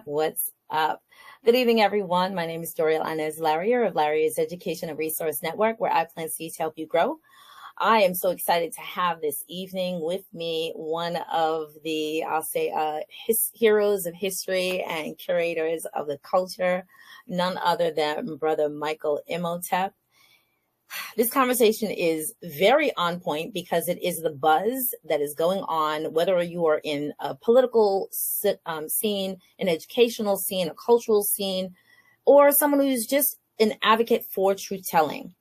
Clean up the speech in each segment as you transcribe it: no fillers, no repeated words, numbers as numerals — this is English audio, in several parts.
What's up? Good evening, everyone. My name is Doriel Larrier of Larrier's Education and Resource Network, where I plant seeds to help you grow. I am so excited to have this evening with me one of the, heroes of history and curators of the culture, none other than Brother Michael Imhotep. This conversation is very on point because it is the buzz that is going on, whether you are in a political scene, an educational scene, a cultural scene, or someone who's just an advocate for truth telling.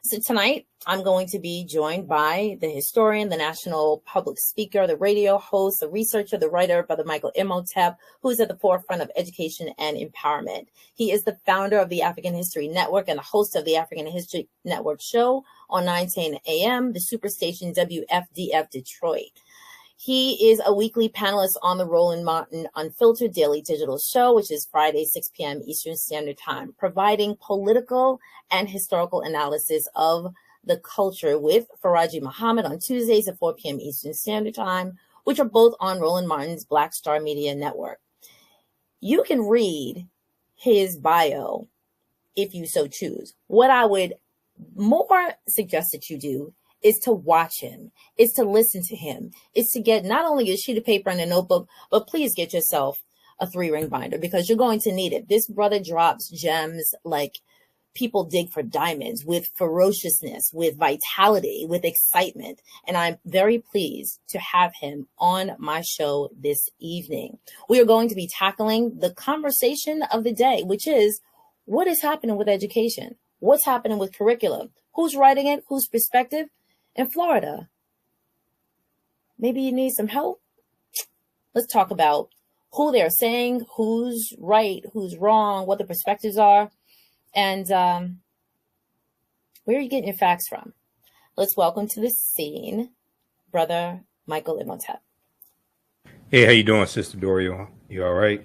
So tonight, I'm going to be joined by the historian, the national public speaker, the radio host, the researcher, the writer, Brother Michael Imhotep, who's at the forefront of education and empowerment. He is the founder of the African History Network and the host of the African History Network show on 9:10 a.m., the superstation WFDF Detroit. He is a weekly panelist on the Roland Martin Unfiltered Daily Digital Show, which is Friday, 6 p.m. Eastern Standard Time, providing political and historical analysis of the culture with Faraji Muhammad on Tuesdays at 4 p.m. Eastern Standard Time, which are both on Roland Martin's Black Star Media Network. You can read his bio if you so choose. What I would more suggest that you do is to watch him, is to listen to him, is to get not only a sheet of paper and a notebook, but please get yourself a 3-ring binder because you're going to need it. This brother drops gems like people dig for diamonds, with ferociousness, with vitality, with excitement. And I'm very pleased to have him on my show this evening. We are going to be tackling the conversation of the day, which is what is happening with education? What's happening with curriculum? Who's writing it? Whose perspective? In Florida, maybe you need some help. Let's talk about who they're saying, who's right, who's wrong, what the perspectives are, and where are you getting your facts from? Let's welcome to the scene, Brother Michael Imhotep. Hey, how you doing, Sister Doriel? You all right?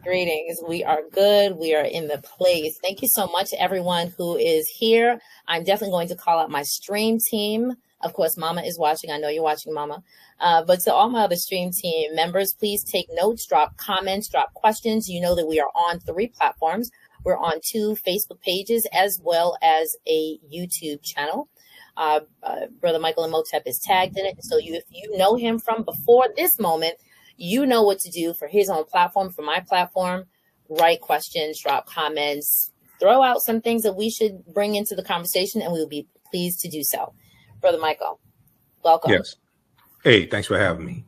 Greetings. We are good. We are in the place. Thank you so much to everyone who is here. I'm definitely going to call out my stream team. Of course, Mama is watching. I know you're watching, Mama. But to all my other stream team members, please take notes, drop comments, drop questions. You know that we are on 3 platforms. We're on 2 Facebook pages as well as a YouTube channel. Brother Michael Imhotep is tagged in it. So if you know him from before this moment, you know what to do for his own platform, for my platform. Write questions, drop comments, throw out some things that we should bring into the conversation, and we will be pleased to do so. Brother Michael, welcome. Yes. Hey, thanks for having me.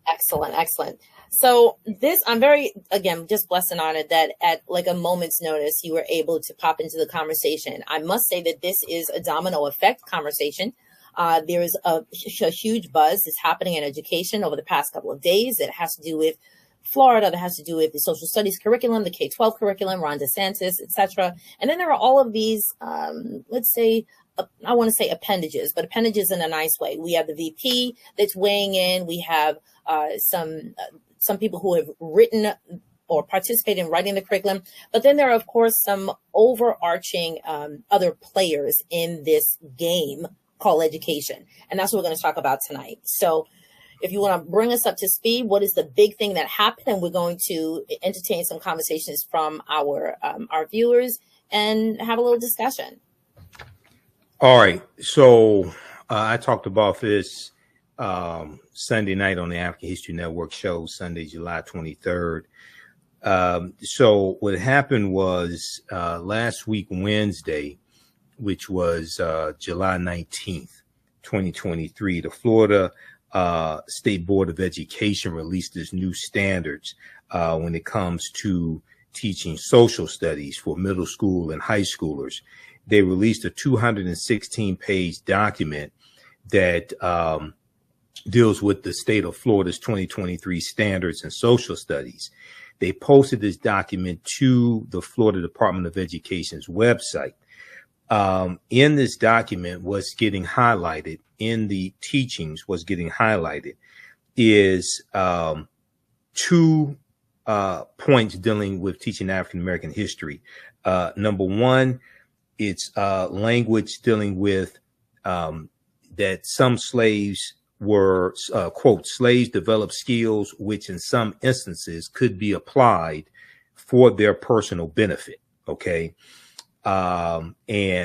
Excellent, excellent. So I'm very, again, just blessed and honored that at like a moment's notice, you were able to pop into the conversation. I must say that this is a domino effect conversation. There is a huge buzz that's happening in education over the past couple of days that has to do with Florida, that has to do with the social studies curriculum, the K-12 curriculum, Ron DeSantis, etc. And then there are all of these, let's say, I want to say appendages, but appendages in a nice way. We have the VP that's weighing in. We have some people who have written or participated in writing the curriculum. But then there are, of course, some overarching other players in this game called education. And that's what we're going to talk about tonight. So if you want to bring us up to speed, what is the big thing that happened? And we're going to entertain some conversations from our viewers and have a little discussion. All right. So I talked about this Sunday night on the African History Network show, Sunday, July 23rd. So what happened was last week, Wednesday, which was July 19th, 2023, the Florida State Board of Education released its new standards when it comes to teaching social studies for middle school and high schoolers. They released a 216-page document that deals with the state of Florida's 2023 standards in social studies. They posted this document to the Florida Department of Education's website. In this document, what's getting highlighted in the teachings, what's getting highlighted is 2 points dealing with teaching African American history. Number 1, it's language dealing with that some slaves were, quote, slaves developed skills which in some instances could be applied for their personal benefit. Okay. And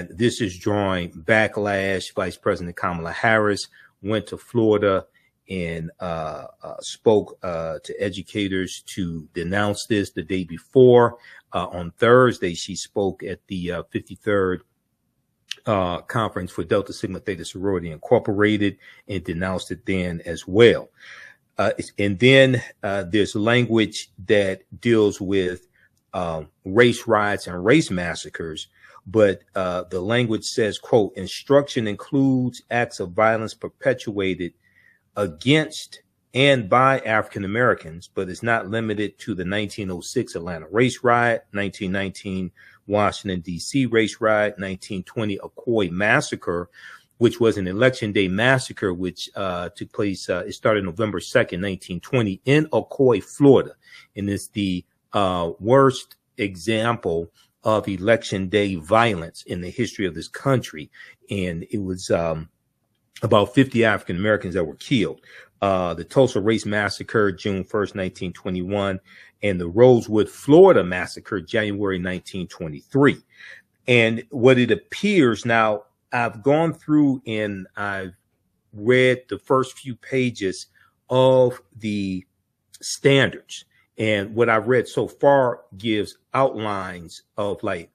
this is drawing backlash. Vice President Kamala Harris went to Florida and spoke to educators to denounce this the day before. On Thursday, she spoke at the 53rd conference for Delta Sigma Theta Sorority Incorporated and denounced it then as well. And then there's language that deals with race riots and race massacres, but the language says, quote, instruction includes acts of violence perpetuated against and by African Americans, but is not limited to the 1906 Atlanta race riot, 1919 Washington, D.C. race riot, 1920 Ocoee massacre, which was an election day massacre, which took place, it started November 2nd, 1920 in Ocoee, Florida. And it's the worst example of election day violence in the history of this country. And it was about 50 African Americans that were killed. The Tulsa Race Massacre, June 1st, 1921, and the Rosewood, Florida Massacre, January 1923. And what it appears now, I've gone through and I've read the first few pages of the standards. And what I've read so far gives outlines of the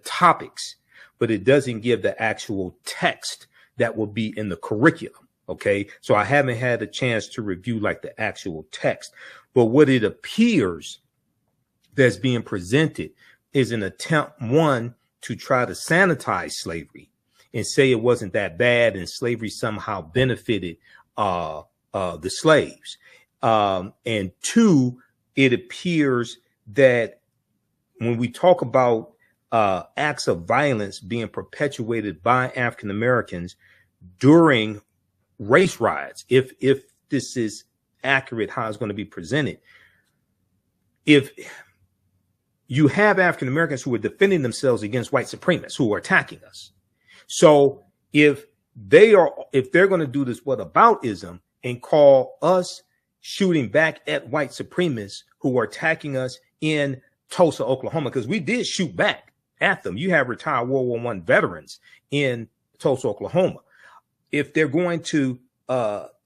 topics, but it doesn't give the actual text that will be in the curriculum. Okay. So I haven't had a chance to review like the actual text, but what it appears that's being presented is an attempt, one, to try to sanitize slavery and say it wasn't that bad and slavery somehow benefited the slaves. And two, it appears that when we talk about acts of violence being perpetuated by African Americans during race riots, if this is accurate, how it's going to be presented, if you have African Americans who are defending themselves against white supremacists who are attacking us. So if they're going to do this whataboutism and call us shooting back at white supremacists who are attacking us in Tulsa, Oklahoma, because we did shoot back at them. You have retired World War I veterans in Tulsa, Oklahoma. If they're going to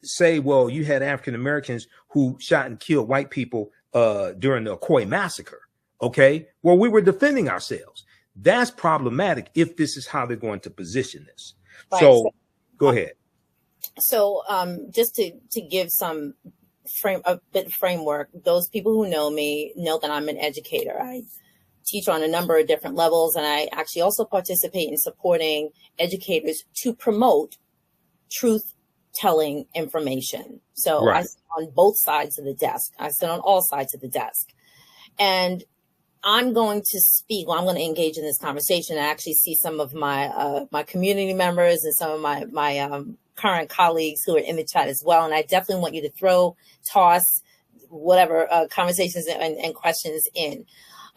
say, well, you had African Americans who shot and killed white people during the Ocoee massacre. Okay, well, we were defending ourselves. That's problematic if this is how they're going to position this. Right. So go ahead. So just to give some framework, those people who know me know that I'm an educator. I teach on a number of different levels, and I actually also participate in supporting educators to promote truth-telling information. So right. I sit on both sides of the desk. I sit on all sides of the desk. And I'm going to speak, well, I'm going to engage in this conversation. I actually see some of my my community members and some of my current colleagues who are in the chat as well. And I definitely want you to toss whatever conversations and questions in.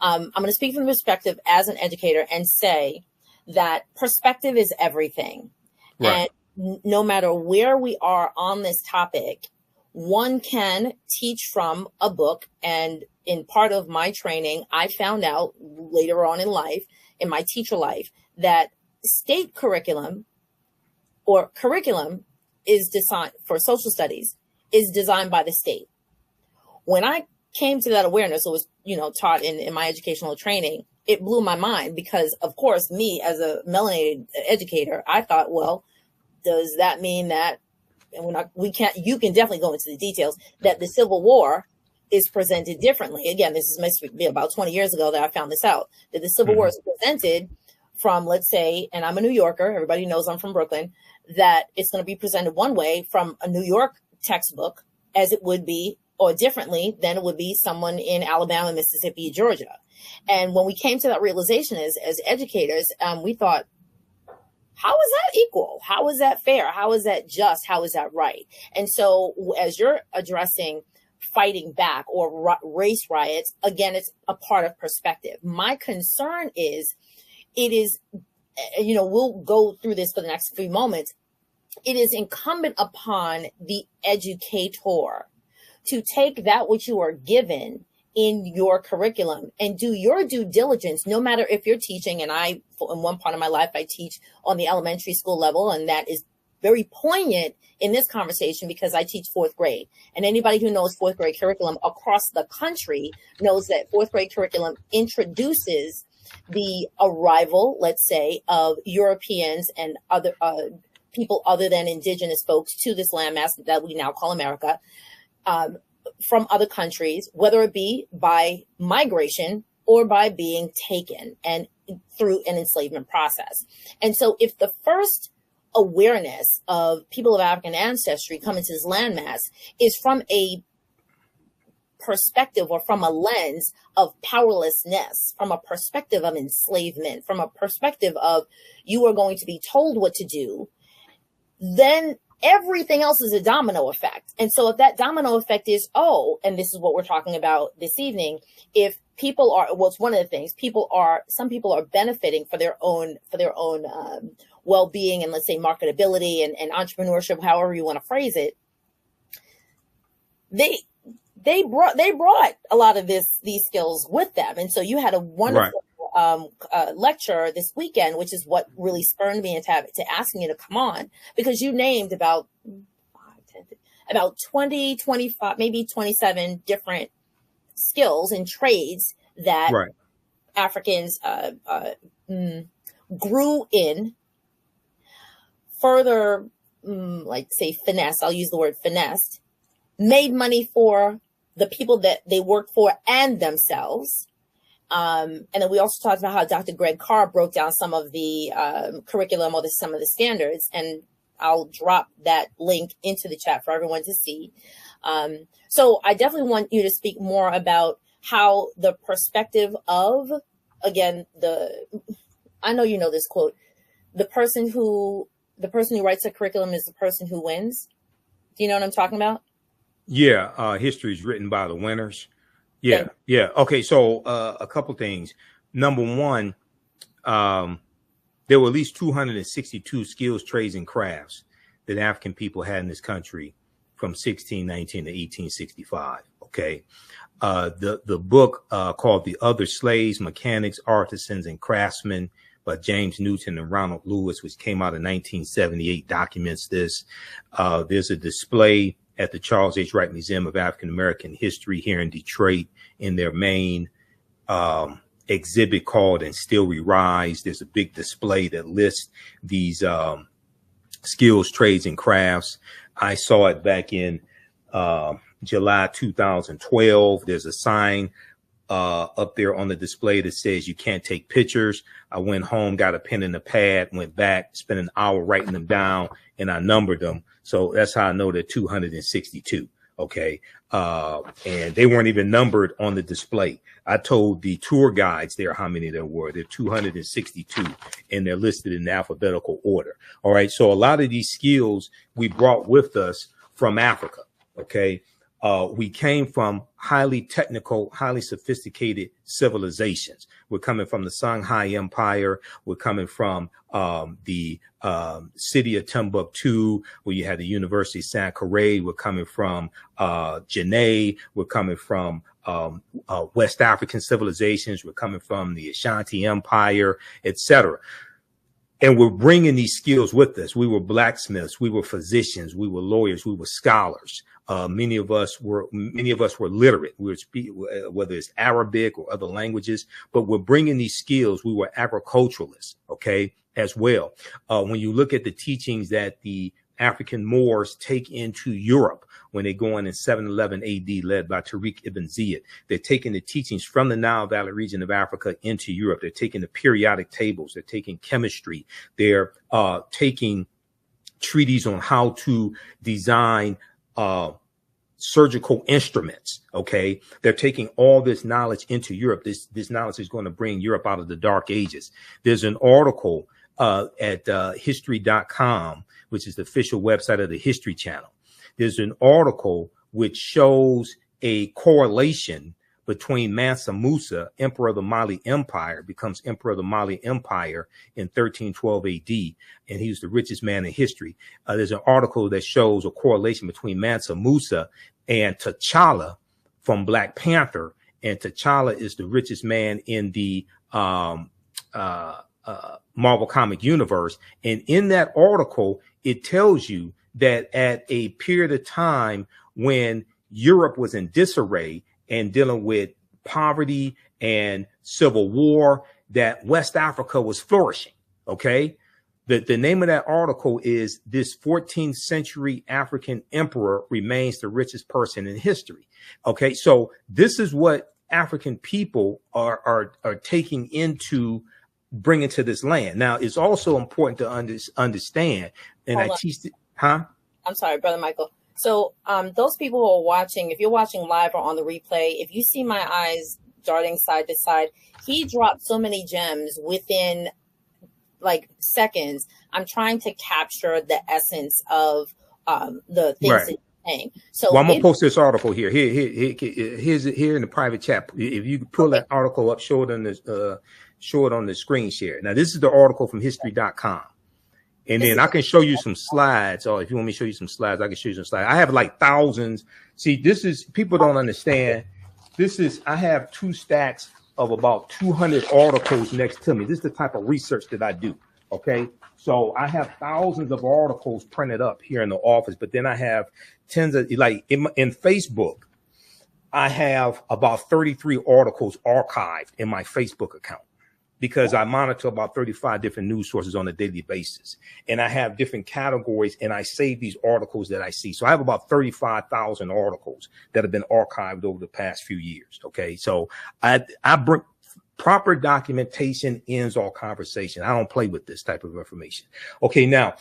I'm going to speak from the perspective as an educator and say that perspective is everything. Right. And no matter where we are on this topic, one can teach from a book. And in part of my training, I found out later on in life, in my teacher life, that state curriculum or curriculum is designed for social studies is designed by the state. When I came to that awareness, it was, taught in my educational training, it blew my mind because, of course, me as a melanated educator, I thought, well, does that mean that, and you can definitely go into the details, that the Civil War is presented differently. Again, this must be about 20 years ago that I found this out, that the Civil War is presented from, let's say, and I'm a New Yorker, everybody knows I'm from Brooklyn, that it's going to be presented one way from a New York textbook as it would be, or differently than it would be someone in Alabama, Mississippi, Georgia. And when we came to that realization as educators, we thought, how is that equal? How is that fair? How is that just? How is that right? And so as you're addressing fighting back or race riots, again, it's a part of perspective. My concern is, we'll go through this for the next few moments. it is incumbent upon the educator to take that which you are given in your curriculum and do your due diligence, no matter if you're teaching. And I, in one part of my life, I teach on the elementary school level, and that is very poignant in this conversation because I teach fourth grade. And anybody who knows fourth grade curriculum across the country knows that fourth grade curriculum introduces the arrival, let's say, of Europeans and other people other than indigenous folks to this landmass that we now call America, from other countries, whether it be by migration or by being taken and through an enslavement process. And so if the first awareness of people of African ancestry coming to this landmass is from a perspective or from a lens of powerlessness, from a perspective of enslavement, from a perspective of you are going to be told what to do, then everything else is a domino effect. And so if that domino effect is, oh, and this is what we're talking about this evening, if people are, well, it's one of the things, some people are benefiting for their own well-being and, let's say, marketability and entrepreneurship, however you want to phrase it, they brought a lot of these skills with them. And so you had a wonderful lecture this weekend, which is what really spurred me to asking you to come on, because you named about 20, 25, maybe 27 different skills and trades that Africans grew in. Further, like say finesse, I'll use the word finessed, made money for the people that they worked for and themselves. And then we also talked about how Dr. Greg Carr broke down some of the curriculum or some of the standards, and I'll drop that link into the chat for everyone to see. So I definitely want you to speak more about how the perspective of, again, I know you know this quote, the person who writes a curriculum is the person who wins. Do you know what I'm talking about? Yeah. History is written by the winners. Yeah. Yeah. Okay. So a couple things. Number one, there were at least 262 skills, trades, and crafts that African people had in this country from 1619 to 1865. Okay. The book called The Other Slaves, Mechanics, Artisans, and Craftsmen by James Newton and Ronald Lewis, which came out in 1978, documents this. There's a display at the Charles H. Wright Museum of African American History here in Detroit in their main exhibit called And Still We Rise. There's a big display that lists these skills, trades, and crafts. I saw it back in July 2012. There's a sign up there on the display that says you can't take pictures. I went home, got a pen and a pad, went back, spent an hour writing them down, and I numbered them. So that's how I know they're 262. Okay. And they weren't even numbered on the display. I told the tour guides there how many there were. They're 262, and they're listed in alphabetical order. All right. So a lot of these skills we brought with us from Africa. Okay. We came from highly technical, highly sophisticated civilizations. We're coming from the Songhai Empire. We're coming from the city of Timbuktu, where you had the University of Sankore. We're coming from Janae. We're coming from West African civilizations. We're coming from the Ashanti Empire, etc. And we're bringing these skills with us. We were blacksmiths. We were physicians. We were lawyers. We were scholars. Many of us were literate. We were whether it's Arabic or other languages, but we're bringing these skills. We were agriculturalists, okay, as well. When you look at the teachings that the African Moors take into Europe when they go in 711 AD, led by Tariq ibn Ziyad, they're taking the teachings from the Nile Valley region of Africa into Europe. They're taking the periodic tables. They're taking chemistry. They're taking treaties on how to design surgical instruments. Okay. They're taking all this knowledge into Europe. This knowledge is going to bring Europe out of the dark ages. There's an article at history.com, which is the official website of the History Channel. There's an article which shows a correlation between Mansa Musa, emperor of the Mali Empire, becomes emperor of the Mali Empire in 1312 AD, and he was the richest man in history. There's an article that shows a correlation between Mansa Musa and T'Challa from Black Panther, and T'Challa is the richest man in the Marvel comic universe. And in that article, it tells you that at a period of time when Europe was in disarray and dealing with poverty and civil war, that West Africa was flourishing. Okay. The name of that article is "This 14th Century African Emperor Remains the Richest Person in History." Okay. So this is what African people are taking into bringing to this land. Now, it's also important to understand, and I teach it, huh? I'm sorry, Brother Michael. So those people who are watching, if you're watching live or on the replay, if you see my eyes darting side to side, he dropped so many gems within like seconds. I'm trying to capture the essence of the things that you're saying. So well, I'm gonna post this article here. Here's here in the private chat. If you pull that article up, show it on the screen share. Now, this is the article from history.com. And then I can show you some slides. Or if you want me to show you some slides, I can show you some slides. I have like thousands. See, this is, people don't understand. I have 2 stacks of about 200 articles next to me. This is the type of research that I do. Okay. So I have thousands of articles printed up here in the office, but then I have tens of, like in Facebook, I have about 33 articles archived in my Facebook account, because I monitor about 35 different news sources on a daily basis. And I have different categories, and I save these articles that I see. So I have about 35,000 articles that have been archived over the past few years. Okay. So I bring proper documentation ends all conversation. I don't play with this type of information. Okay. Now,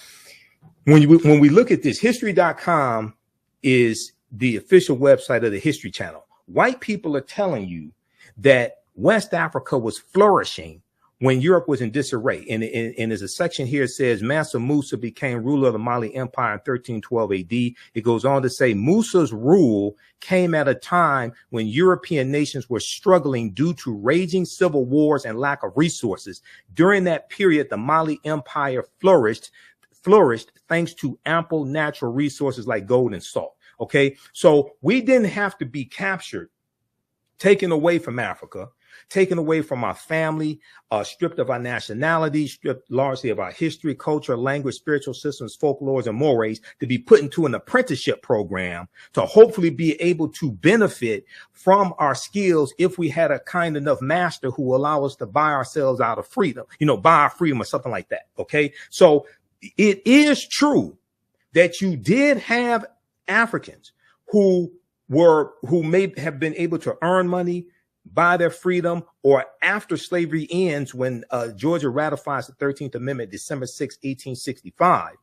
when we look at this, history.com is the official website of the History Channel. White people are telling you that West Africa was flourishing when Europe was in disarray. And there's a section here that says Mansa Musa became ruler of the Mali Empire in 1312 AD. It goes on to say Musa's rule came at a time when European nations were struggling due to raging civil wars and lack of resources. During that period, the Mali Empire flourished thanks to ample natural resources like gold and salt. Okay, so we didn't have to be captured, taken away from Africa, taken away from our family, stripped of our nationality, stripped largely of our history, culture, language, spiritual systems, folklores, and mores, to be put into an apprenticeship program to hopefully be able to benefit from our skills if we had a kind enough master who will allow us to buy ourselves out of freedom, buy our freedom or something like that. Okay, so it is true that you did have Africans who may have been able to earn money, buy their freedom, or after slavery ends, when Georgia ratifies the 13th Amendment, December 6, 1865,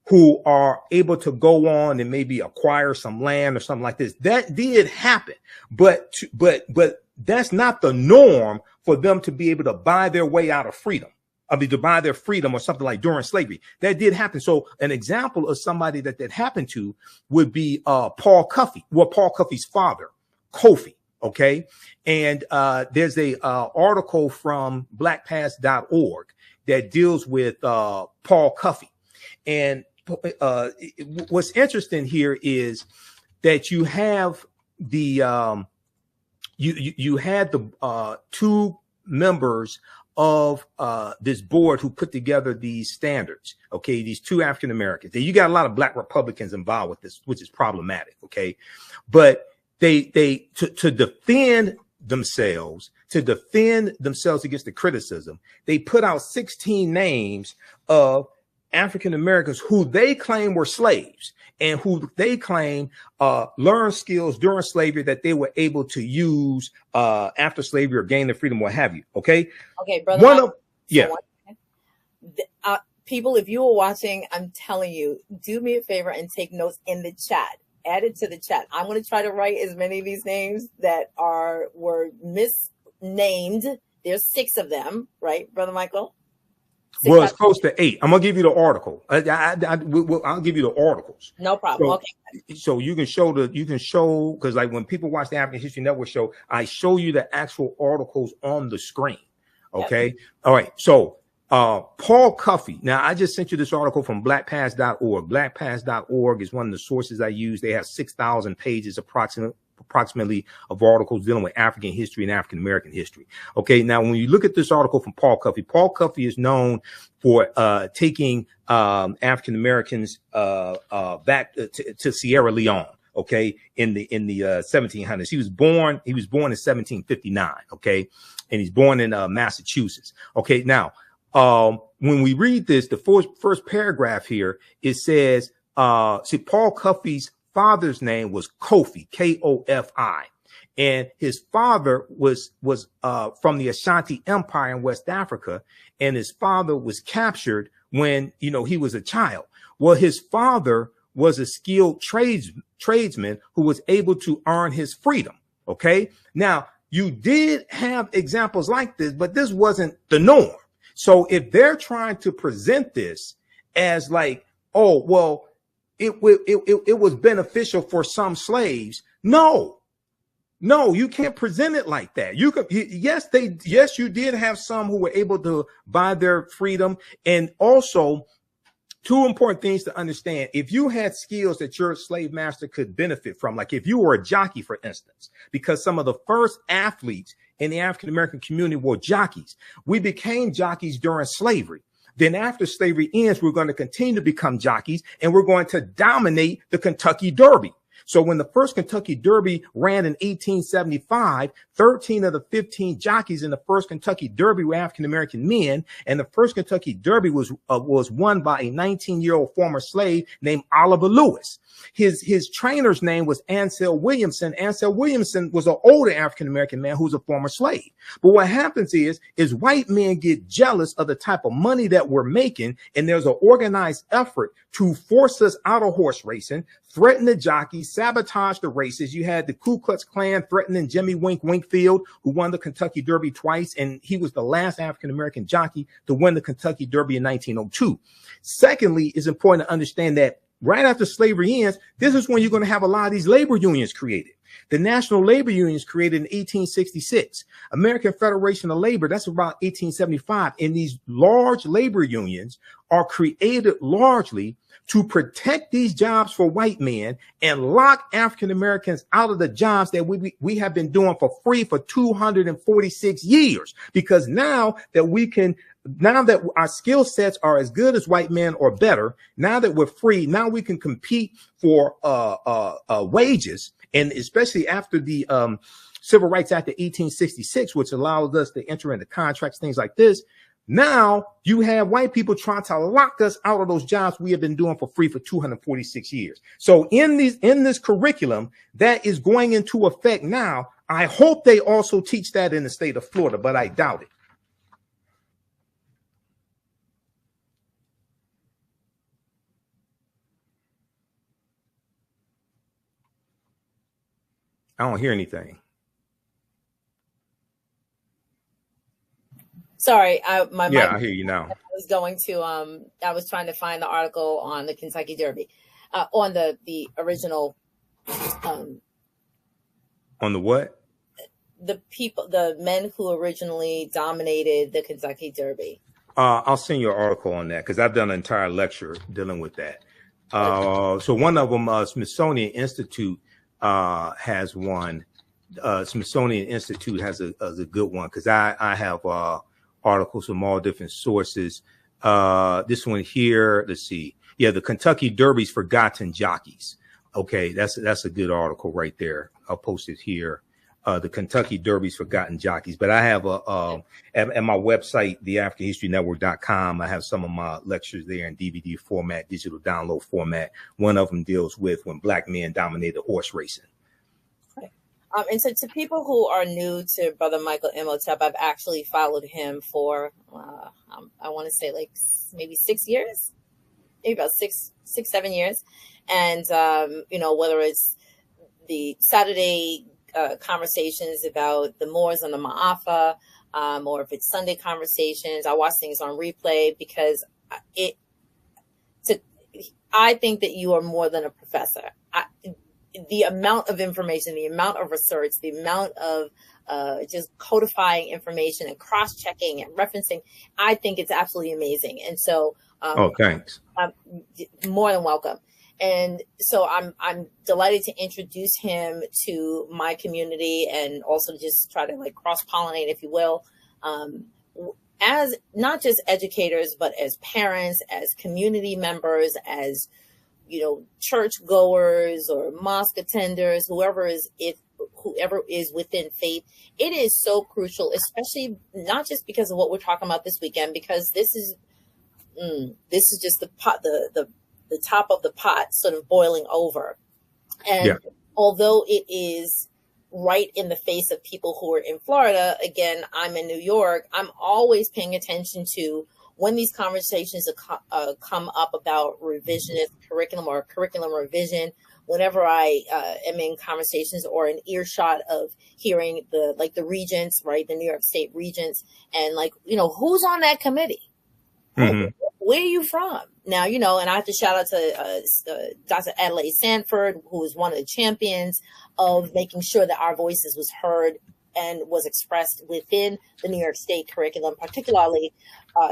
who are able to go on and maybe acquire some land or something like this. That did happen, but that's not the norm for them to be able to buy their way out of freedom. To buy their freedom or something like during slavery. That did happen. So an example of somebody that happened to would be Paul Cuffey. Well, Paul Cuffey's father, Kofi. Okay. And there's a article from blackpast.org that deals with Paul Cuffey. And what's interesting here is that you have the you had the 2 members of this board who put together these standards. Okay, these 2 African Americans. You got a lot of Black Republicans involved with this, which is problematic. Okay, but they to defend themselves against the criticism, they put out 16 names of African Americans who they claim were slaves and who they claim learned skills during slavery that they were able to use after slavery or gain their freedom, what have you. Okay. Okay, brother. People, if you were watching, I'm telling you, do me a favor and take notes in the chat. Add it to the chat. I'm going to try to write as many of these names that were misnamed. There's 6 of them, right, Brother Michael? 6 Well, out it's of close to 8. I'm gonna give you the article. I'll give you the articles. no problem. So, Okay. so you can show because like when people watch the African History Network show, I show you the actual articles on the screen. Okay. Yep. All right. So Paul Cuffey. Now I just sent you this article from blackpast.org. Blackpast.org is one of the sources I use. They have 6,000 pages approximately of articles dealing with African history and African American history. Okay, now when you look at this article from Paul Cuffey is known for taking African Americans back to Sierra Leone. Okay, in the 1700s, he was born in 1759. Okay, and he's born in Massachusetts. Okay, now when we read this, the first paragraph here, it says, see, Paul Cuffey's father's name was Kofi, Kofi, and his father was from the Ashanti Empire in West Africa, and his father was captured when he was a child. Well, his father was a skilled tradesman who was able to earn his freedom. Okay, now you did have examples like this, but this wasn't the norm. So if they're trying to present this as like, oh well, it was beneficial for some slaves. No, you can't present it like that. Yes, you did have some who were able to buy their freedom. And also, two important things to understand. If you had skills that your slave master could benefit from, like if you were a jockey, for instance, because some of the first athletes in the African-American community were jockeys. We became jockeys during slavery. Then after slavery ends, we're going to continue to become jockeys, and we're going to dominate the Kentucky Derby. So when the first Kentucky Derby ran in 1875, 13 of the 15 jockeys in the first Kentucky Derby were African-American men. And the first Kentucky Derby was won by a 19-year-old former slave named Oliver Lewis. His trainer's name was Ansel Williamson. Ansel Williamson was an older African-American man who was a former slave. But what happens is white men get jealous of the type of money that we're making, and there's an organized effort to force us out of horse racing, threaten the jockeys, sabotage the races. You had the Ku Klux Klan threatening Jimmy Wink Winkfield, who won the Kentucky Derby twice, and he was the last African-American jockey to win the Kentucky Derby in 1902. Secondly, it's important to understand that right after slavery ends, this is when you're going to have a lot of these labor unions created. The National Labor Unions created in 1866. American Federation of Labor, that's about 1875. And these large labor unions are created largely to protect these jobs for white men and lock African Americans out of the jobs that we have been doing for free for 246 years. Because now that our skill sets are as good as white men or better, now that we're free, now we can compete for wages. And especially after the Civil Rights Act of 1866, which allowed us to enter into contracts, things like this. Now you have white people trying to lock us out of those jobs we have been doing for free for 246 years. So in this curriculum that is going into effect now, I hope they also teach that in the state of Florida, but I doubt it. I don't hear anything. Sorry, I hear you now. I was trying to find the article on the Kentucky Derby, on the original. On the what? The men who originally dominated the Kentucky Derby. I'll send you an article on that because I've done an entire lecture dealing with that. So one of them, Smithsonian Institute, has one. Smithsonian Institute has a good one because I have articles from all different sources. This one here, let's see. Yeah, the Kentucky Derby's Forgotten Jockeys. Okay, that's a good article right there. I'll post it here. The Kentucky Derby's Forgotten Jockeys. But I have at my website, theafricanhistorynetwork.com, I have some of my lectures there in DVD format, digital download format. One of them deals with when black men dominated horse racing. And so to people who are new to Brother Michael Imhotep, I've actually followed him for, I want to say like maybe 6 years, maybe about six, 7 years. And, whether it's the Saturday conversations about the Moors on the Ma'afa, or if it's Sunday conversations. I watch things on replay because I think that you are more than a professor. The amount of information, the amount of research, the amount of just codifying information and cross-checking and referencing, I think it's absolutely amazing. And so, thanks. More than welcome. And so I'm delighted to introduce him to my community and also just try to like cross-pollinate, if you will, as not just educators, but as parents, as community members, as, you know, church goers or mosque attenders, whoever is within faith. It is so crucial, especially not just because of what we're talking about this weekend, because this is just the pot, the top of the pot sort of boiling over. And although it is right in the face of people who are in Florida, again, I'm in New York, I'm always paying attention to when these conversations come up about revisionist curriculum or curriculum revision. Whenever I am in conversations or an earshot of hearing the regents, right, the New York State regents, and like, you know, who's on that committee? Mm-hmm. Where are you from? Now, you know, and I have to shout out to Dr. Adelaide Sanford, who is one of the champions of making sure that our voices was heard and was expressed within the New York State curriculum, particularly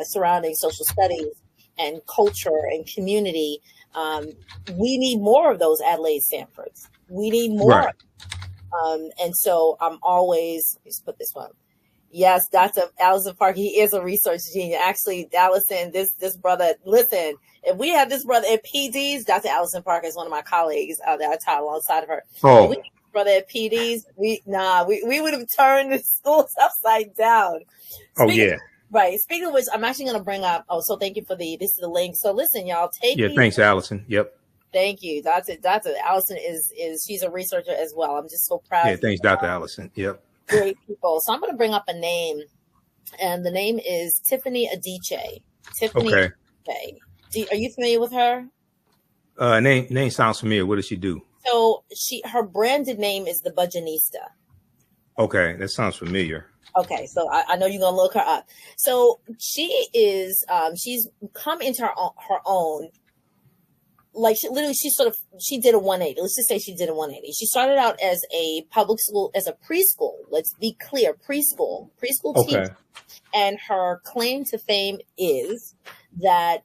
surrounding social studies and culture and community. We need more of those Adelaide Sanfords. We need more. Right. And so I'm always, let's put this one. Yes, Dr. Allison Parker, he is a research genius. Actually, Allison, this brother, listen, if we had this brother at PD's, Dr. Allison Parker is one of my colleagues that I taught alongside of her. Oh. If we had this brother at PD's, we would have turned the schools upside down. Right. Speaking of which, I'm actually going to bring up, so thank you for this is the link. So listen, y'all, thanks, Allison. Yep. Thank you. Dr. Allison she's a researcher as well. I'm just so proud. Yeah, thanks, Dr. Allison. Yep. Great people. So I'm going to bring up a name, and the name is Tiffany Adichie. Tiffany Adichie. Are you familiar with her? Name sounds familiar. What does she do? So her branded name is the Budgetnista. Okay, that sounds familiar. Okay, so I know you're gonna look her up. So she is, she's come into her own. Like she did a 180. Let's just say she did a 180. She started out as a public school, as a preschool. Let's be clear, preschool teacher. And her claim to fame is that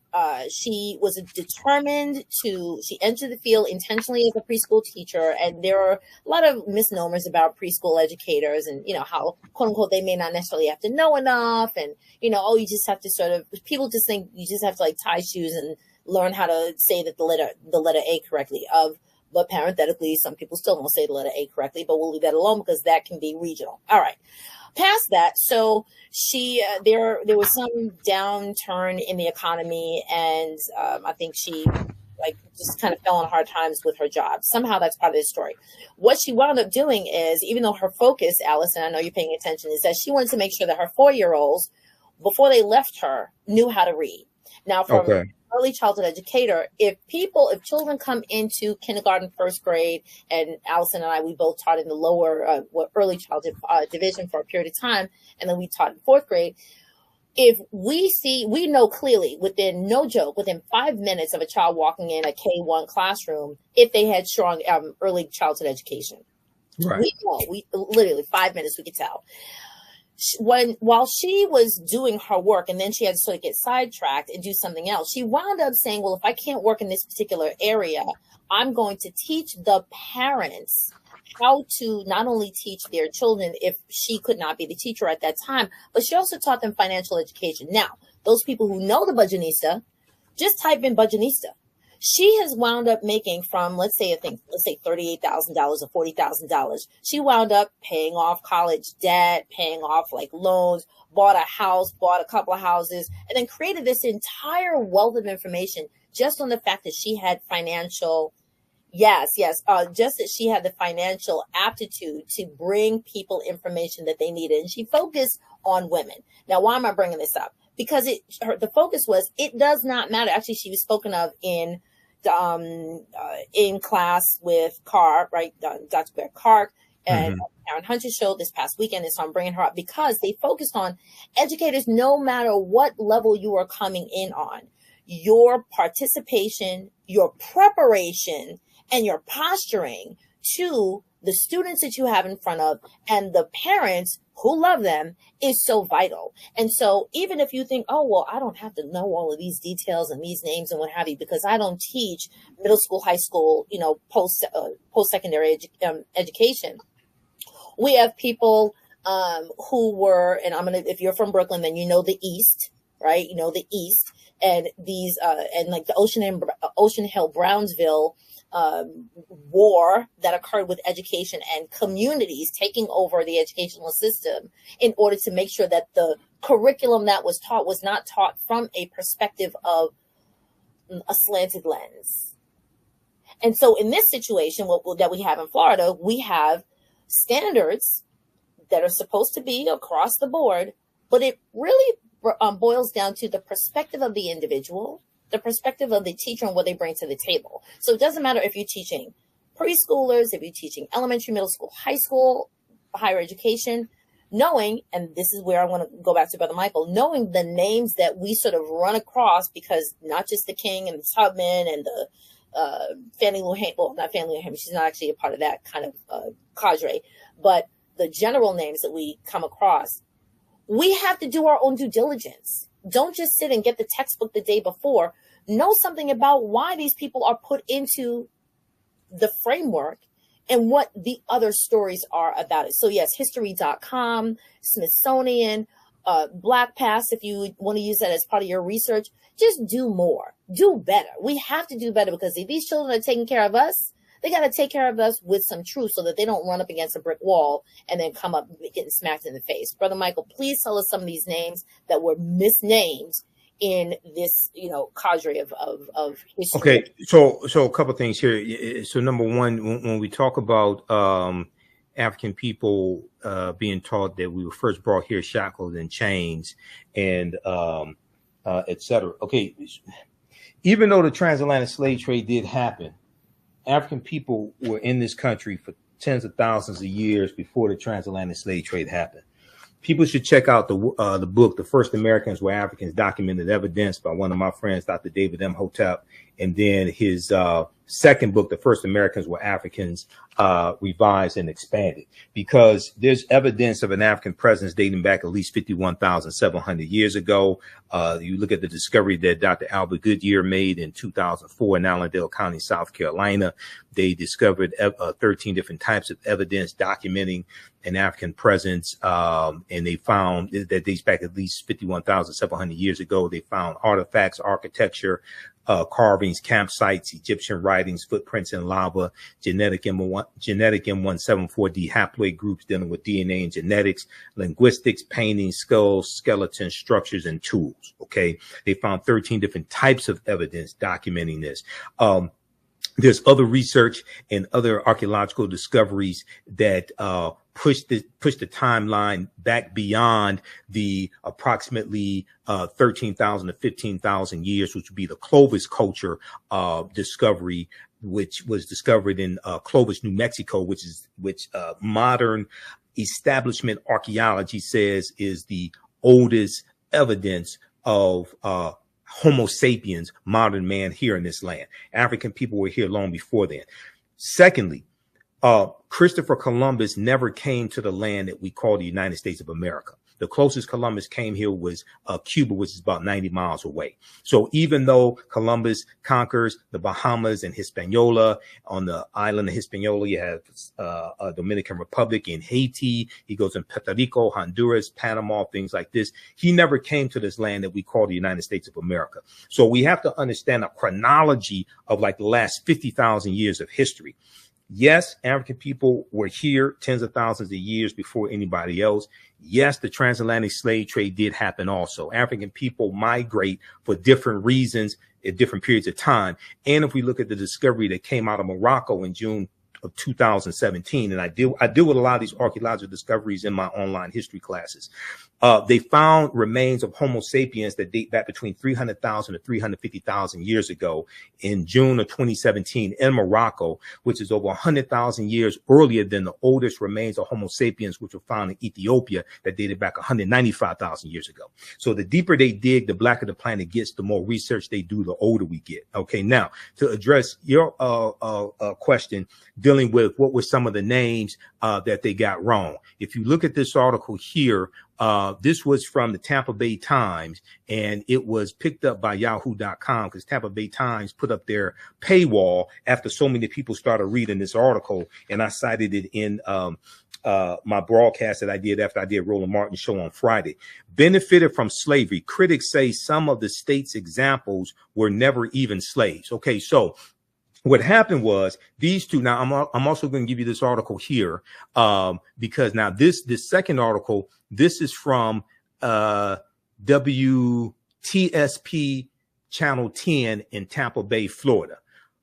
she was determined she entered the field intentionally as a preschool teacher. And there are a lot of misnomers about preschool educators and, you know, how, quote unquote, they may not necessarily have to know enough. And, you know, you just have to people just think you just have to like tie shoes and learn how to say that the letter A correctly. But parenthetically, some people still don't say the letter A correctly, but we'll leave that alone because that can be regional. All right. Past that, so she there was some downturn in the economy, and I think she just kind of fell on hard times with her job. Somehow that's part of this story. What she wound up doing is, even though her focus, Allison, I know you're paying attention, is that she wanted to make sure that her 4-year-olds, before they left her, knew how to read. Now, from early childhood educator, if children come into kindergarten, first grade, and Allison and I, we both taught in the lower early childhood division for a period of time, and then we taught in 4th grade. If we know clearly within 5 minutes of a child walking in a K1 classroom, if they had strong early childhood education. Right. We literally 5 minutes, we could tell. While she was doing her work, and then she had to sort of get sidetracked and do something else, she wound up saying, well, if I can't work in this particular area, I'm going to teach the parents how to not only teach their children if she could not be the teacher at that time, but she also taught them financial education. Now, those people who know the Budgetnista, just type in Budgetnista. She has wound up making from, let's say $38,000 or $40,000. She wound up paying off college debt, paying off like loans, bought a house, bought a couple of houses, and then created this entire wealth of information just on the fact that she had just that she had the financial aptitude to bring people information that they needed. And she focused on women. Now, why am I bringing this up? Because the focus was, it does not matter. Actually, she was spoken of in class with Carr, right? Dr. Bear Clark, and Karen Hunter's show this past weekend. And so I'm bringing her up because they focused on educators, no matter what level you are coming in on, your participation, your preparation, and your posturing to the students that you have in front of and the parents who love them is so vital. And so even if you think, oh, well, I don't have to know all of these details and these names and what have you, because I don't teach middle school, high school, post-secondary education. We have people who were, and if you're from Brooklyn, then you know the East, right? You know the East, and these, and like the Ocean Hill, Brownsville war that occurred with education and communities taking over the educational system in order to make sure that the curriculum that was taught was not taught from a perspective of a slanted lens. And so in this situation that we have in Florida, we have standards that are supposed to be across the board, but it really boils down to the perspective of the individual, the perspective of the teacher and what they bring to the table. So it doesn't matter if you're teaching preschoolers, if you're teaching elementary, middle school, high school, higher education, knowing, and this is where I want to go back to Brother Michael, knowing the names that we sort of run across, because not just the King and the Tubman and the Fannie Lou Hamer, well, not Fannie Lou Hamer, she's not actually a part of that kind of cadre, but the general names that we come across, we have to do our own due diligence. Don't just sit and get the textbook the day before. Know something about why these people are put into the framework and what the other stories are about it. So yes, history.com, Smithsonian, Black Pass, if you want to use that as part of your research, just do more, do better. We have to do better, because if these children are taking care of us, they got to take care of us with some truth so that they don't run up against a brick wall and then come up getting smacked in the face. Brother Michael, please tell us some of these names that were misnamed in this, cadre of history. Okay, so a couple of things here. So number one, when we talk about African people being taught that we were first brought here shackled and chains and et cetera. Okay, even though the transatlantic slave trade did happen, African people were in this country for tens of thousands of years before the transatlantic slave trade happened. People should check out the book, The First Americans Were Africans, Documented Evidence, by one of my friends, Dr. David Imhotep. And then his second book, The First Americans Were Africans, revised and expanded, because there's evidence of an African presence dating back at least 51,700 years ago. You look at the discovery that Dr. Albert Goodyear made in 2004 in Allendale County, South Carolina. They discovered 13 different types of evidence documenting an African presence, and they found that dates back at least 51,700 years ago. They found artifacts, architecture, carvings, campsites, Egyptian writings, footprints in lava, genetic M174D haploid groups dealing with DNA and genetics, linguistics, paintings, skulls, skeletons, structures, and tools. Okay. They found 13 different types of evidence documenting this. There's other research and other archaeological discoveries that push the timeline back beyond the approximately 13,000 to 15,000 years, which would be the Clovis culture discovery, which was discovered in Clovis, New Mexico, which modern establishment archaeology says is the oldest evidence of Homo sapiens, modern man, here in this land. African people were here long before then. Secondly, Christopher Columbus never came to the land that we call the United States of America. The closest Columbus came here was Cuba, which is about 90 miles away. So even though Columbus conquers the Bahamas and Hispaniola, on the island of Hispaniola, you have a Dominican Republic, in Haiti, he goes in Puerto Rico, Honduras, Panama, things like this. He never came to this land that we call the United States of America. So we have to understand a chronology of like the last 50,000 years of history. Yes, African people were here tens of thousands of years before anybody else. Yes, the transatlantic slave trade did happen also. African people migrate for different reasons at different periods of time. And if we look at the discovery that came out of Morocco in June of 2017. And I deal with a lot of these archaeological discoveries in my online history classes. They found remains of Homo sapiens that date back between 300,000 to 350,000 years ago in June of 2017 in Morocco, which is over 100,000 years earlier than the oldest remains of Homo sapiens, which were found in Ethiopia that dated back 195,000 years ago. So the deeper they dig, the blacker the planet gets, the more research they do, the older we get. Okay, now to address your question dealing with what were some of the names that they got wrong. If you look at this article here, this was from the Tampa Bay Times, and it was picked up by yahoo.com because Tampa Bay Times put up their paywall after so many people started reading this article. And I cited it in my broadcast that I did after I did Roland Martin's show on Friday. Benefited from slavery. Critics say some of the state's examples were never even slaves. Okay, so what happened was these two. Now, I'm also going to give you this article here because now this second article, this is from WTSP Channel 10 in Tampa Bay, Florida.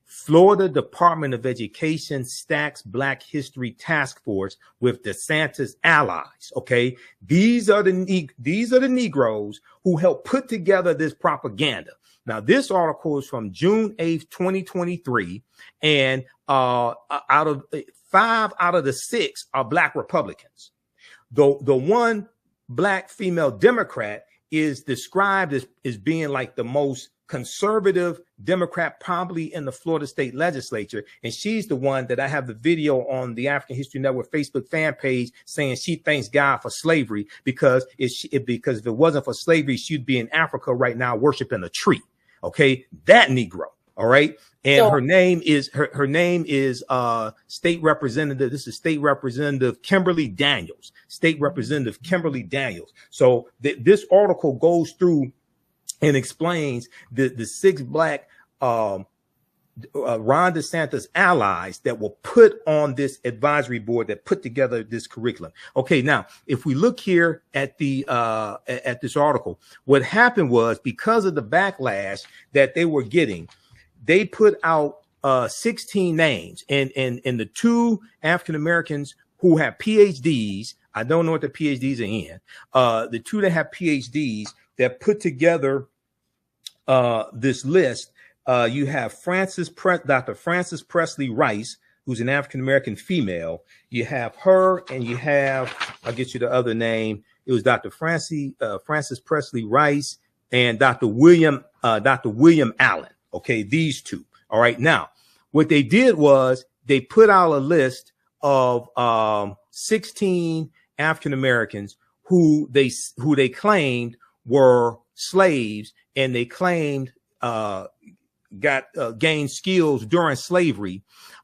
Florida Department of Education stacks Black History Task Force with DeSantis allies. Okay, these are the Negroes who helped put together this propaganda. Now, this article is from June 8th, 2023, and 5 out of the 6 are Black Republicans. The one Black female Democrat is described as being like the most conservative Democrat probably in the Florida state legislature. And she's the one that I have the video on the African History Network Facebook fan page saying she thanks God for slavery because if it wasn't for slavery, she'd be in Africa right now worshiping a tree. Okay, that Negro. All right. And so, her name is State Representative. This is State Representative Kimberly Daniels. State Representative Kimberly Daniels. So this article goes through and explains the 6 Black Ron DeSantis allies that were put on this advisory board that put together this curriculum. Okay, now if we look here at the at this article, what happened was because of the backlash that they were getting, they put out 16 names, and the 2 African Americans who have PhDs. I don't know what the PhDs are in. The 2 that have PhDs that put together this list. You have Dr. Frances Presley Rice, who's an African-American female. You have her, and you have, I'll get you the other name. It was Dr. Frances Presley Rice and Dr. William Allen. Okay, these 2. All right. Now, what they did was they put out a list of 16 African-Americans who they claimed were slaves, and they claimed gained skills during slavery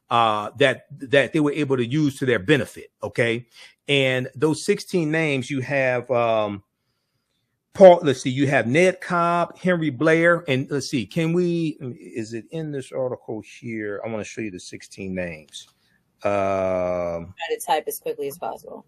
that they were able to use to their benefit. Okay, and those 16 names you have let's see, you have Ned Cobb, Henry Blair, and let's see, is it in this article here? I want to show you the 16 names. Try to type as quickly as possible.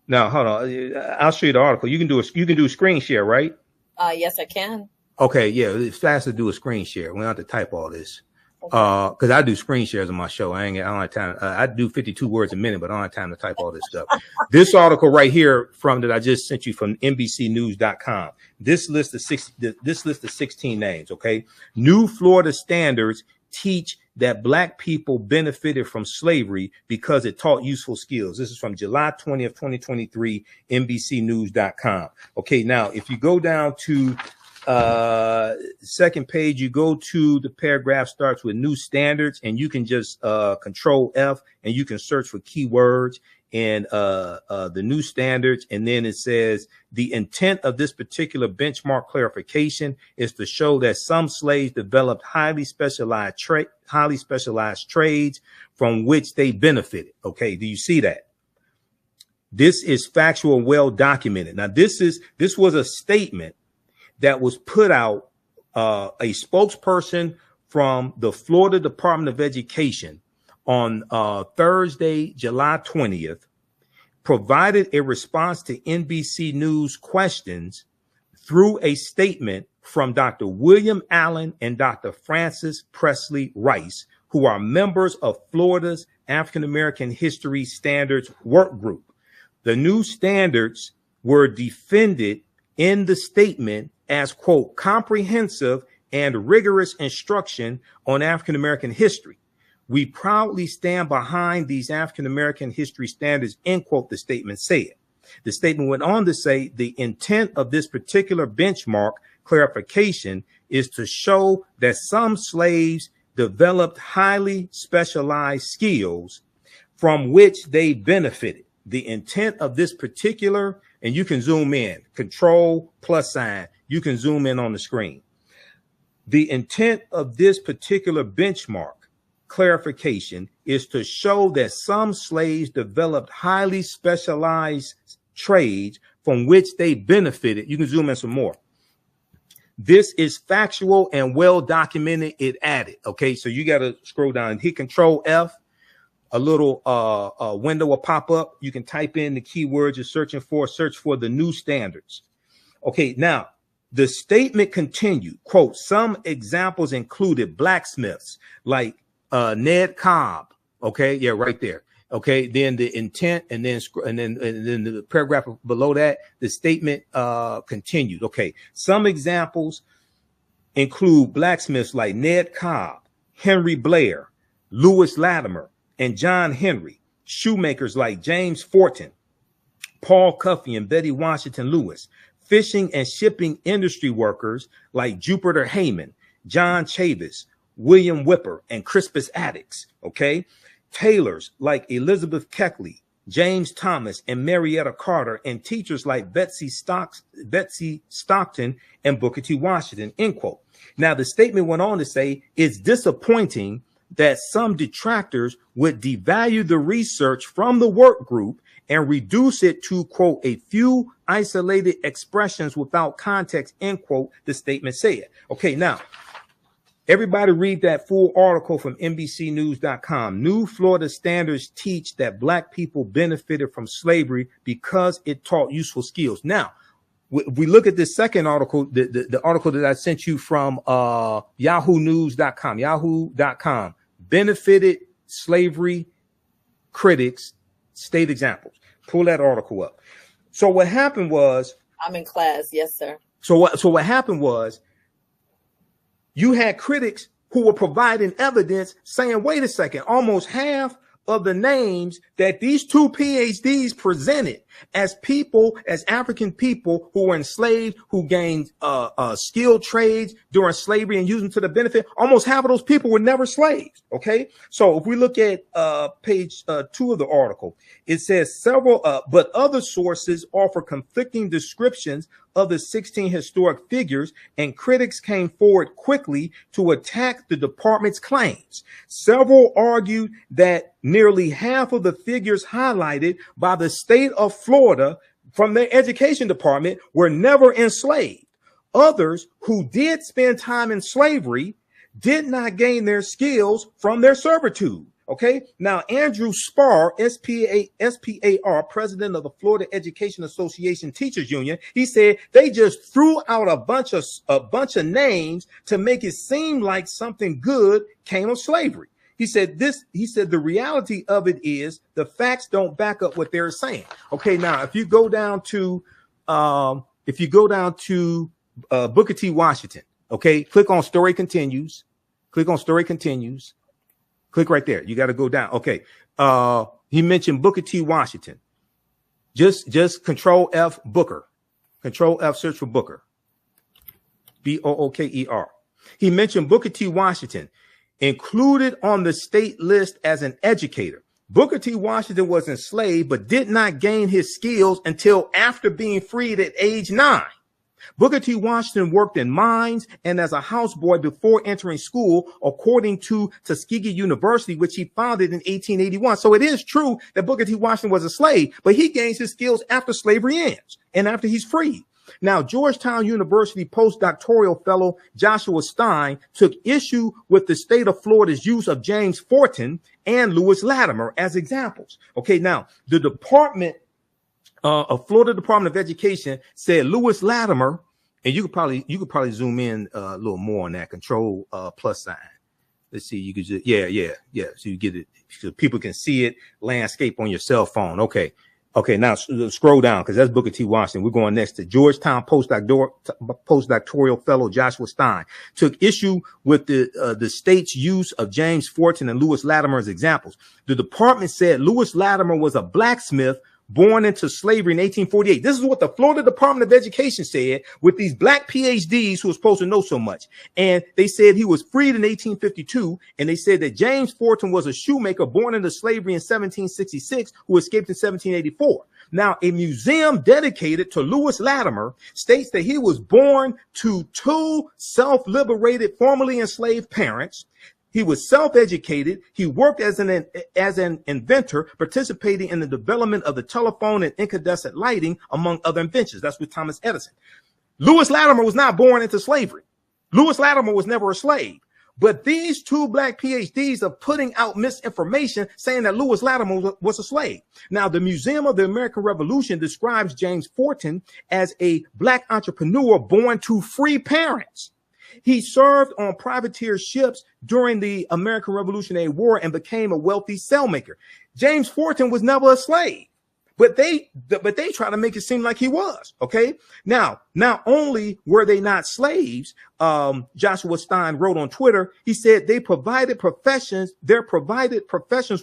No, hold on. I'll show you the article. You can do a screen share, right? Yes, I can. Okay, yeah, it's faster to do a screen share. We don't have to type all this. Because I do screen shares on my show. I don't have time. I do 52 words a minute, but I don't have time to type all this stuff. This article right here that I just sent you from NBCnews.com. This list of 16 names. Okay, new Florida standards teach that Black people benefited from slavery because it taught useful skills. This is from July 20th, 2023, NBCnews.com. Okay, now if you go down to second page, you go to the paragraph starts with new standards, and you can just Control F and you can search for keywords and the new standards. And then it says the intent of this particular benchmark clarification is to show that some slaves developed highly specialized trades from which they benefited. Okay, do you see that? This is factual, well documented. Now, this was a statement that was put out, a spokesperson from the Florida Department of Education on Thursday, July 20th, provided a response to NBC News questions through a statement from Dr. William Allen and Dr. Frances Presley Rice, who are members of Florida's African American History Standards Work Group. The new standards were defended in the statement as, quote, comprehensive and rigorous instruction on African American history. We proudly stand behind these African American history standards, end quote, the statement said. The statement went on to say the intent of this particular benchmark clarification is to show that some slaves developed highly specialized skills from which they benefited. The intent of this particular, and you can zoom in, control plus sign, you can zoom in on the screen. The intent of this particular benchmark clarification is to show that some slaves developed highly specialized trades from which they benefited. You can zoom in some more. This is factual and well documented. It added. Okay, so you got to scroll down and hit Control F. A little window will pop up. You can type in the keywords you're searching for. Search for the new standards. Okay, now the statement continued. Quote: some examples included blacksmiths like Ned Cobb. Okay, yeah, right there. Okay, then the intent, and then the paragraph below that, the statement continued. Okay, some examples include blacksmiths like Ned Cobb, Henry Blair, Lewis Latimer, and John Henry, shoemakers like James Fortin, Paul Cuffey, and Betty Washington Lewis, fishing and shipping industry workers like Jupiter Heyman, John Chavis, William Whipper, and Crispus Attucks. Okay, tailors like Elizabeth Keckley, James Thomas, and Marietta Carter, and teachers like Betsy Stockton and Booker T. Washington, end quote. Now, the statement went on to say, it's disappointing that some detractors would devalue the research from the work group and reduce it to, quote, a few isolated expressions without context, end quote, the statement said. Okay, now, everybody read that full article from NBCnews.com. New Florida standards teach that Black people benefited from slavery because it taught useful skills. Now, we look at this second article, the article that I sent you from yahoonews.com, benefited slavery critics, state examples. Pull that article up. So what happened was, I'm in class. Yes, sir. So what happened was, you had critics who were providing evidence saying, wait a second, almost half of the names that these two PhDs presented as people, as African people who were enslaved, who gained skilled trades during slavery and used them to the benefit, almost half of those people were never slaves. Okay, so if we look at page 2 of the article, it says several, but other sources offer conflicting descriptions of the 16 historic figures, and critics came forward quickly to attack the department's claims. Several argued that nearly half of the figures highlighted by the state of Florida from their education department were never enslaved. Others who did spend time in slavery did not gain their skills from their servitude. Okay, now Andrew Spar, SPAR, president of the Florida Education Association Teachers Union, he said they just threw out a bunch of names to make it seem like something good came of slavery. He said the reality of it is the facts don't back up what they're saying. Okay, now if you go down to Booker T. Washington, okay, click on story continues. Click on story continues. Click right there. You got to go down. Okay. He mentioned Booker T. Washington. Just Control F Booker. Control F search for Booker. Booker. He mentioned Booker T. Washington, included on the state list as an educator. Booker T. Washington was enslaved, but did not gain his skills until after being freed at age 9. Booker T. Washington worked in mines and as a houseboy before entering school, according to Tuskegee University, which he founded in 1881. So it is true that Booker T. Washington was a slave, but he gains his skills after slavery ends and after he's freed. Now, Georgetown University postdoctoral fellow Joshua Stein took issue with the state of Florida's use of James Fortin and Lewis Latimer as examples. Okay, now the Florida Department of Education said Lewis Latimer, and you could probably zoom in a little more on that, control plus sign. Let's see. You could just, yeah. So you get it so people can see it landscape on your cell phone. Okay. Now scroll down because that's Booker T. Washington. We're going next to Georgetown postdoctoral fellow Joshua Stein took issue with the state's use of James Forten and Lewis Latimer as examples. The department said Lewis Latimer was a blacksmith born into slavery in 1848. This is what the Florida Department of Education said with these black PhDs who were supposed to know so much. And they said he was freed in 1852. And they said that James Forten was a shoemaker born into slavery in 1766 who escaped in 1784. Now, a museum dedicated to Lewis Latimer states that he was born to two self-liberated, formerly enslaved parents. He was self-educated. He worked as an inventor, participating in the development of the telephone and incandescent lighting, among other inventions. That's with Thomas Edison. Lewis Latimer was not born into slavery. Lewis Latimer was never a slave. But these two black PhDs are putting out misinformation saying that Lewis Latimer was a slave. Now, the Museum of the American Revolution describes James Forten as a black entrepreneur born to free parents. He served on privateer ships during the American Revolutionary War and became a wealthy sailmaker. James Forten was never a slave, but they try to make it seem like he was. Okay. Now, not only were they not slaves, Joshua Stein wrote on Twitter, he said their provided professions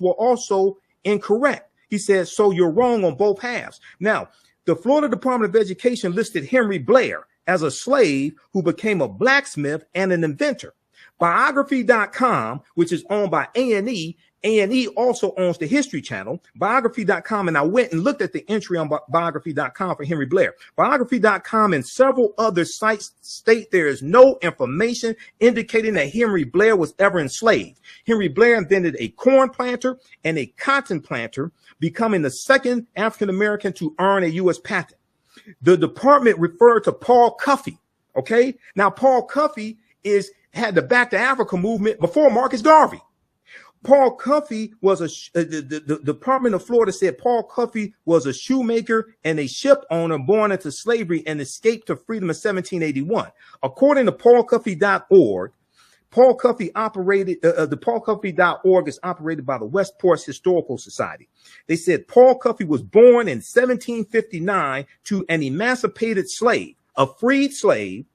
were also incorrect. He said, so you're wrong on both halves. Now, the Florida Department of Education listed Henry Blair as a slave who became a blacksmith and an inventor. Biography.com, which is owned by A&E also owns the History Channel, Biography.com, and I went and looked at the entry on Biography.com for Henry Blair. Biography.com and several other sites state there is no information indicating that Henry Blair was ever enslaved. Henry Blair invented a corn planter and a cotton planter, becoming the second African-American to earn a U.S. patent. The department referred to Paul Cuffey. Okay. Now, Paul Cuffey had the Back to Africa movement before Marcus Garvey. Paul Cuffey was the Department of Florida said Paul Cuffey was a shoemaker and a ship owner born into slavery and escaped to freedom in 1781. According to paulcuffey.org, Paul Cuffey operated, the paulcuffey.org is operated by the Westport's Historical Society. They said Paul Cuffey was born in 1759 to an emancipated slave, a freed slave,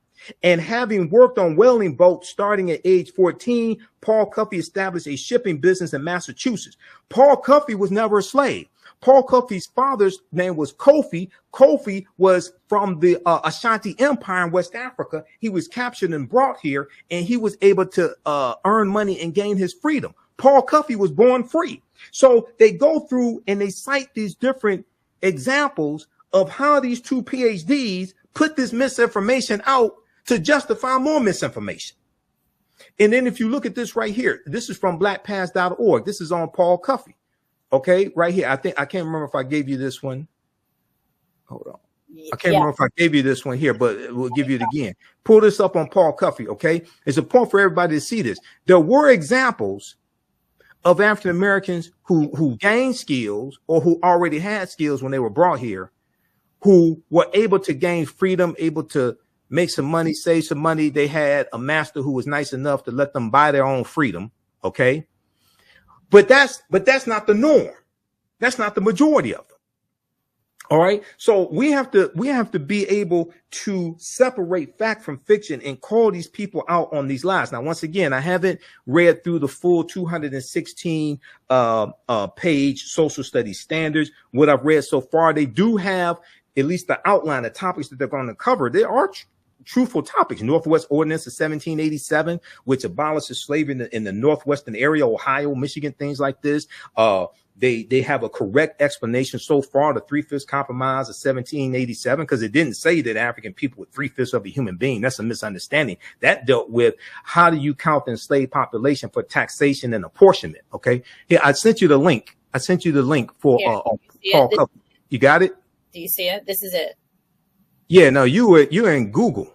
and having worked on whaling boats starting at age 14, Paul Cuffey established a shipping business in Massachusetts. Paul Cuffey was never a slave. Paul Cuffey's father's name was Kofi. Kofi was from the Ashanti Empire in West Africa. He was captured and brought here, and he was able to earn money and gain his freedom. Paul Cuffey was born free. So they go through and they cite these different examples of how these two PhDs put this misinformation out to justify more misinformation. And then if you look at this right here, this is from blackpast.org. This is on Paul Cuffey. Okay, right here. I can't remember if I gave you this one. Hold on. I can't remember if I gave you this one here, but we'll give you it again. Pull this up on Paul Cuffey. Okay. It's important for everybody to see this. There were examples of African Americans who gained skills or who already had skills when they were brought here, who were able to gain freedom, able to make some money, save some money. They had a master who was nice enough to let them buy their own freedom. Okay. But that's not the norm. That's not the majority of them. All right. So we have to be able to separate fact from fiction and call these people out on these lies. Now, once again, I haven't read through the full 216 page social studies standards. What I've read so far, they do have at least the outline of topics that they're going to cover. There are truthful topics. Northwest Ordinance of 1787, which abolishes slavery in the northwestern area, Ohio, Michigan, things like this. They have a correct explanation so far, the 3/5 Compromise of 1787, because it didn't say that African people were 3/5 of a human being. That's a misunderstanding. That dealt with how do you count the enslaved population for taxation and apportionment. Okay. Here, I sent you the link. For Paul Cuffey. You got it? Do you see it? This is it. Yeah, no, you're in Google.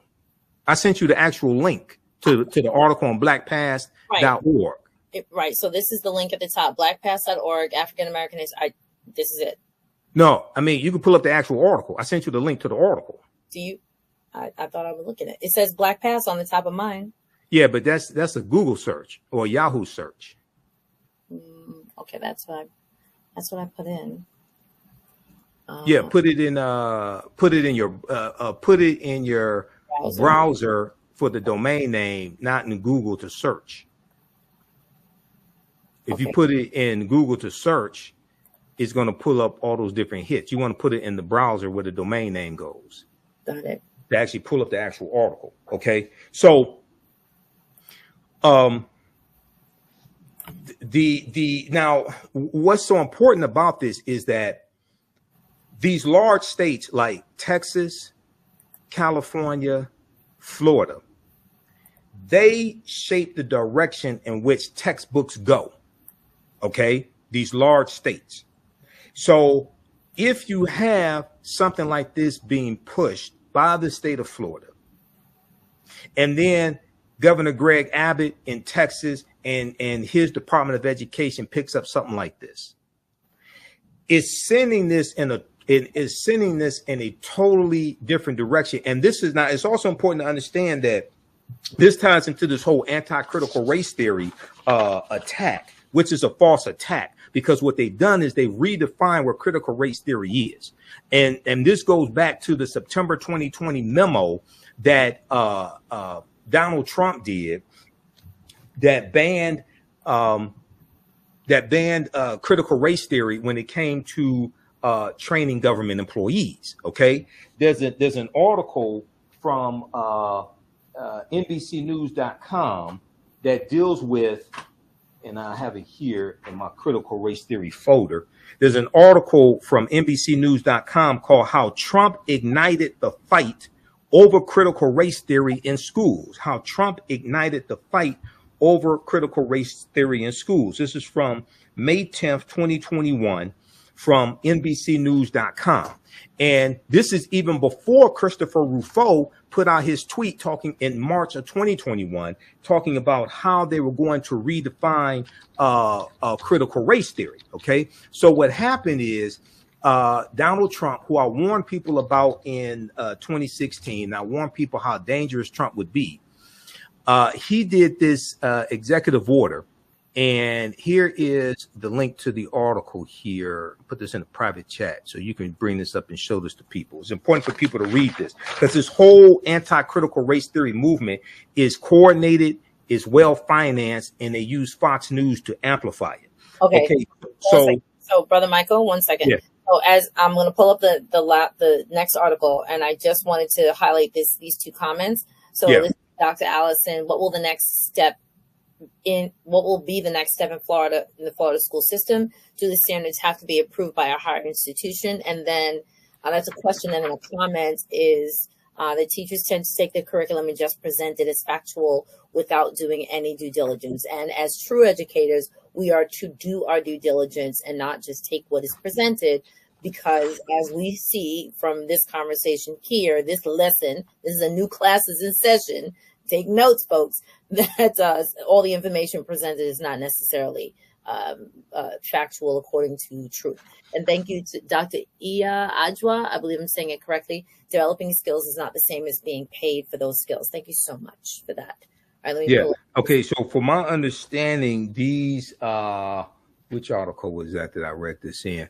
I sent you the actual link to the article on blackpast.org. Right. So this is the link at the top, blackpast.org, African American history. This is it. No, I mean, you can pull up the actual article. I sent you the link to the article. Do you? I thought I was looking at it. It says Black Past on the top of mine. Yeah, but that's a Google search or a Yahoo search. Okay, that's what I put in. Yeah, put it in your browser for the domain name, not in Google to search. If you put it in Google to search, it's going to pull up all those different hits. You want to put it in the browser where the domain name goes. Got it. To actually pull up the actual article. Okay. So now what's so important about this is that these large states like Texas, California, Florida, they shape the direction in which textbooks go. Okay, these large states. So if you have something like this being pushed by the state of Florida, and then Governor Greg Abbott in Texas and his Department of Education picks up something like this, it's sending this in a totally different direction. And this is not, it's also important to understand that this ties into this whole anti-critical race theory attack, which is a false attack, because what they've done is they redefine what critical race theory is. And this goes back to the September 2020 memo that Donald Trump did that banned critical race theory when it came to training government employees. Okay, there's an article from NBCnews.com that deals with, and I have it here in my critical race theory folder. There's an article from NBCnews.com called "How Trump Ignited the Fight Over Critical Race Theory in Schools." How Trump ignited the fight over critical race theory in schools. This is from May 10th, 2021 from NBCnews.com. And this is even before Christopher Rufo put out his tweet talking in March of 2021, talking about how they were going to redefine critical race theory. Okay, so what happened is Donald Trump, who I warned people about in 2016, I warned people how dangerous Trump would be. He did this executive order. And here is the link to the article here. Put this in a private chat so you can bring this up and show this to people. It's important for people to read this because this whole anti-critical race theory movement is coordinated, is well financed, and they use Fox News to amplify it. Okay. So Brother Michael, 1 second. Yeah. So as I'm going to pull up the next article, and I just wanted to highlight these two comments. So Dr. Allison, what will be the next step in Florida, in the Florida school system? Do the standards have to be approved by a higher institution? And then that's a question. And then a comment is the teachers tend to take the curriculum and just present it as factual without doing any due diligence. And as true educators, we are to do our due diligence and not just take what is presented, because as we see from this conversation here, this lesson, this is a new classes in session. Take notes, folks, that all the information presented is not necessarily factual according to truth. And thank you to Dr. Iya Ajwa. I believe I'm saying it correctly. Developing skills is not the same as being paid for those skills. Thank you so much for that. All right, Okay. So for my understanding, these, which article was that I read this in?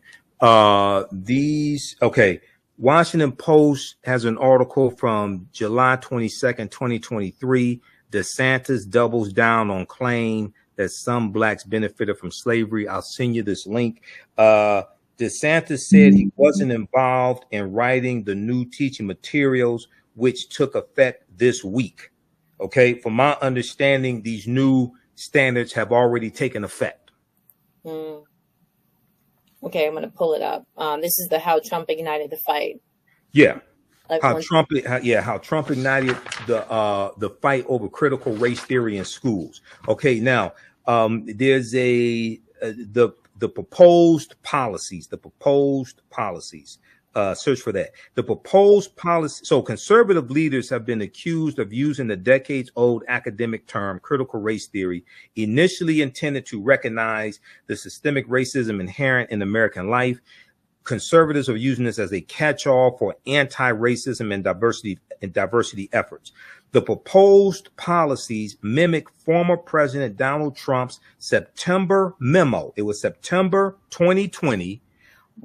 Washington Post has an article from July 22nd, 2023. DeSantis doubles down on claim that some blacks benefited from slavery. I'll send you this link. DeSantis said he wasn't involved in writing the new teaching materials, which took effect this week. Okay, from my understanding, these new standards have already taken effect. Okay, I'm going to pull it up. This is how Trump ignited the fight. Yeah, how Trump ignited the fight over critical race theory in schools. Okay, now there's the proposed policies. Search for that. The proposed policy. So conservative leaders have been accused of using the decades-old academic term critical race theory, initially intended to recognize the systemic racism inherent in American life, conservatives are using this as a catch-all for anti-racism and diversity efforts. The proposed policies mimic former President Donald Trump's September memo. It was September 2020,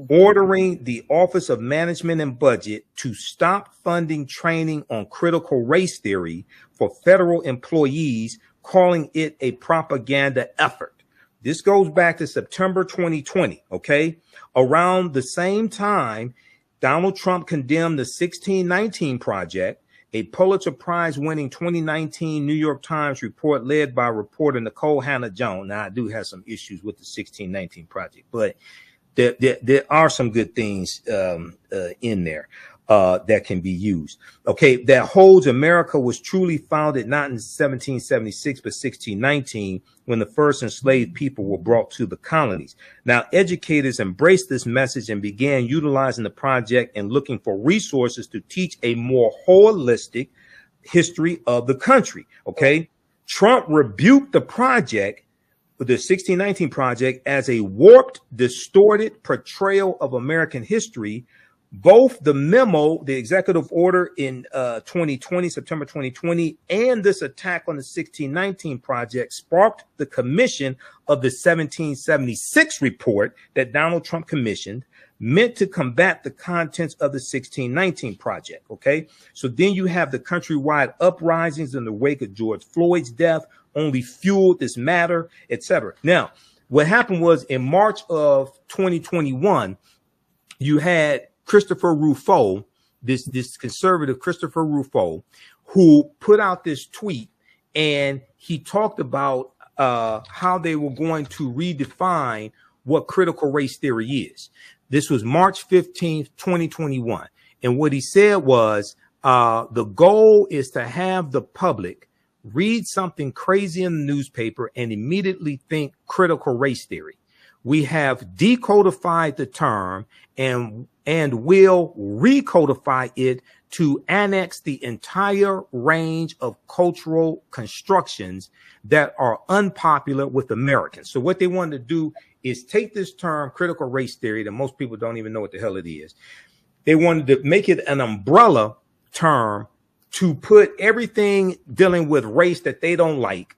ordering the Office of Management and Budget to stop funding training on critical race theory for federal employees, calling it a propaganda effort. This goes back to September 2020, okay? Around the same time, Donald Trump condemned the 1619 Project, a Pulitzer Prize-winning 2019 New York Times report led by reporter Nicole Hannah-Jones. Now, I do have some issues with the 1619 Project, but there are some good things in there that can be used. Okay, that holds America was truly founded not in 1776, but 1619, when the first enslaved people were brought to the colonies. Now, educators embraced this message and began utilizing the project and looking for resources to teach a more holistic history of the country. Okay, Trump rebuked the project, the 1619 Project, as a warped, distorted portrayal of American history. Both the memo, the executive order in 2020, September 2020, and this attack on the 1619 Project sparked the commission of the 1776 report that Donald Trump commissioned, meant to combat the contents of the 1619 Project. Okay, so then you have the countrywide uprisings in the wake of George Floyd's death, only fueled this matter, etc. Now, what happened was in March of 2021, you had Christopher Rufo, this conservative Christopher Rufo, who put out this tweet, and he talked about how they were going to redefine what critical race theory is. This was March 15th, 2021. And what he said was the goal is to have the public read something crazy in the newspaper and immediately think critical race theory. We have decodified the term and will recodify it to annex the entire range of cultural constructions that are unpopular with Americans. So what they wanted to do is take this term critical race theory that most people don't even know what the hell it is. They wanted to make it an umbrella term to put everything dealing with race that they don't like,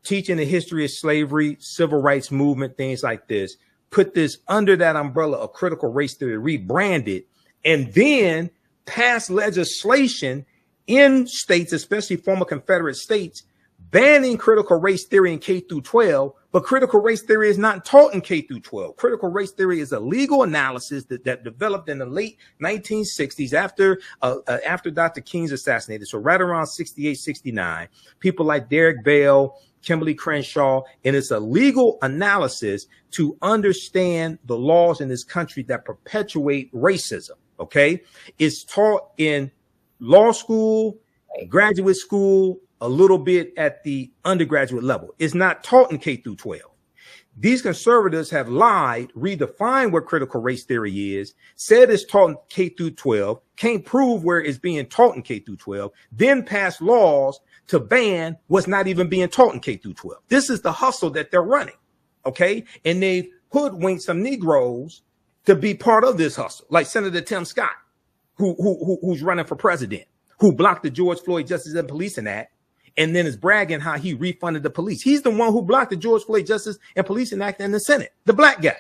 teaching the history of slavery, civil rights movement, things like this, put this under that umbrella of critical race theory, rebrand it, and then pass legislation in states, especially former Confederate states, banning critical race theory in K through 12, but critical race theory is not taught in K through 12. Critical race theory is a legal analysis that developed in the late 1960s after Dr. King's assassinated. So right around 68, 69, people like Derek Bell, Kimberly Crenshaw, and it's a legal analysis to understand the laws in this country that perpetuate racism. Okay, it's taught in law school, graduate school, a little bit at the undergraduate level. It's not taught in K through 12. These conservatives have lied, redefined what critical race theory is, said it's taught in K through 12, can't prove where it's being taught in K through 12, then pass laws to ban what's not even being taught in K through 12. This is the hustle that they're running. Okay, and they've hoodwinked some Negroes to be part of this hustle, like Senator Tim Scott, who's running for president, who blocked the George Floyd Justice and Policing Act, and then is bragging how he refunded the police. He's the one who blocked the George Floyd Justice and Policing Act in the Senate, the black guy.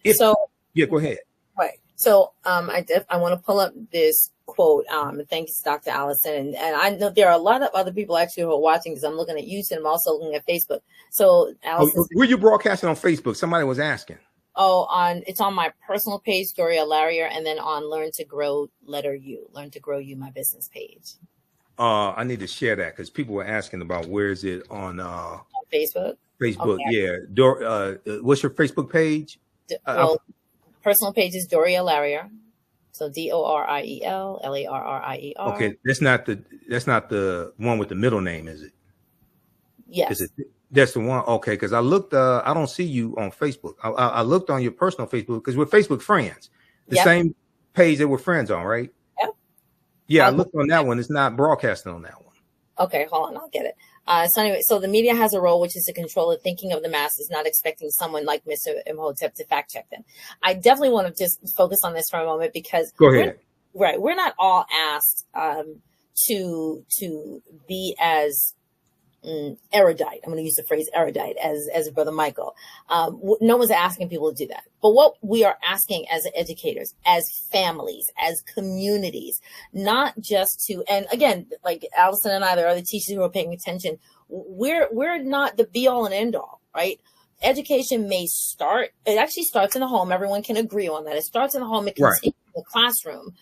Yeah, go ahead. Right. So I want to pull up this quote. Thanks, Dr. Allison. And I know there are a lot of other people actually who are watching because I'm looking at YouTube. I'm also looking at Facebook. So Allison, were you broadcasting on Facebook? Somebody was asking. Oh, it's on my personal page, Doriel Larrier, and then on Learn to Grow, letter U, Learn to Grow You, my business page. I need to share that because people were asking about where is it on Facebook. Facebook, okay. Yeah. What's your Facebook page? Personal page is Doriel Larrier. So Doriel Larrier. Okay, that's not the one with the middle name, is it? Yes. That's the one. Okay, because I looked. I don't see you on Facebook. I looked on your personal Facebook because we're Facebook friends. The same page that we're friends on, right? Yep. Yeah, I looked on that one. It's not broadcasting on that one. Okay, hold on, I'll get it. So anyway, so the media has a role, which is to control the thinking of the masses, not expecting someone like Mr. Imhotep to fact check them. I definitely want to just focus on this for a moment because Go ahead. we're not all asked to be as erudite. I'm going to use the phrase erudite as Brother Michael. No one's asking people to do that. But what we are asking as educators, as families, as communities, not just to, and again, like Allison and I, there are other teachers who are paying attention. We're not the be all and end all, right? Education may start, it actually starts in the home. Everyone can agree on that. It starts in the home. It continues in the classroom.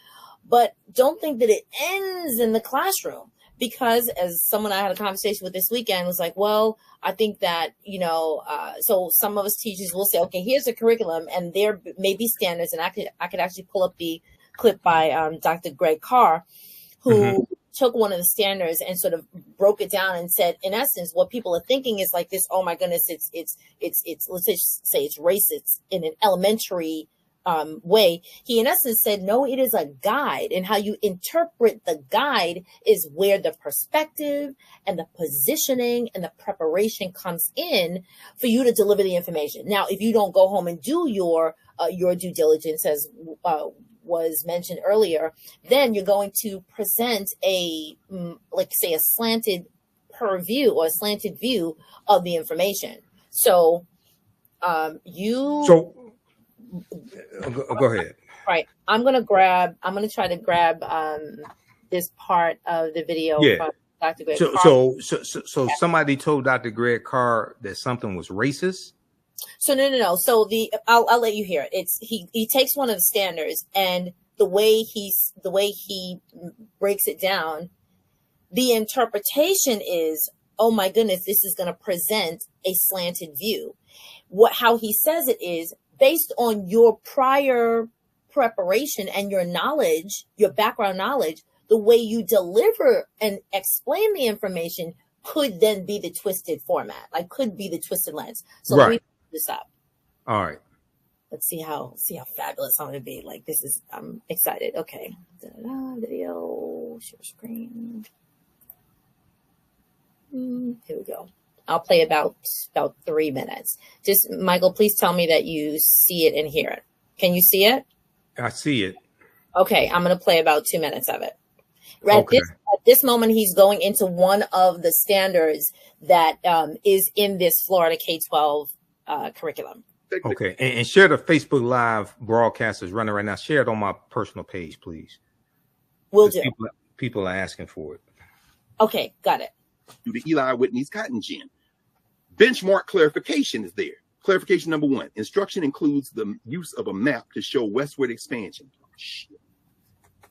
But don't think that it ends in the classroom. Because as someone I had a conversation with this weekend was like, well, I think that, so some of us teachers will say, okay, here's the curriculum and there may be standards. And I could actually pull up the clip by Dr. Greg Carr, who took one of the standards and sort of broke it down and said, in essence, what people are thinking is like this, oh my goodness, it's let's just say it's racist in an elementary way. He in essence said, no, it is a guide, and how you interpret the guide is where the perspective and the positioning and the preparation comes in for you to deliver the information. Now, if you don't go home and do your due diligence, as was mentioned earlier, then you're going to present a slanted purview or a slanted view of the information. So go ahead. Right. I'm going to try to grab this part of the video from Dr. Greg Carr. So somebody told Dr. Greg Carr that something was racist? So no. So I'll let you hear it. He takes one of the standards, and the way he breaks it down, the interpretation is, oh my goodness, this is going to present a slanted view. How he says it is, based on your prior preparation and your knowledge, your background knowledge, the way you deliver and explain the information could then be the twisted format, could be the twisted lens. So let me put this up. All right. Let's see how fabulous I'm going to be. I'm excited. Okay. Video, share screen. Here we go. I'll play about 3 minutes. Just, Michael, please tell me that you see it and hear it. Can you see it? I see it. Okay, I'm going to play about 2 minutes of it. At this moment, he's going into one of the standards that is in this Florida K-12 curriculum. Okay, and share the Facebook Live broadcast is running right now. Share it on my personal page, please. Will do. People are asking for it. Okay, got it. The Eli Whitney's cotton gin. Benchmark clarification is there. Clarification number 1. Instruction includes the use of a map to show westward expansion. Oh, shit.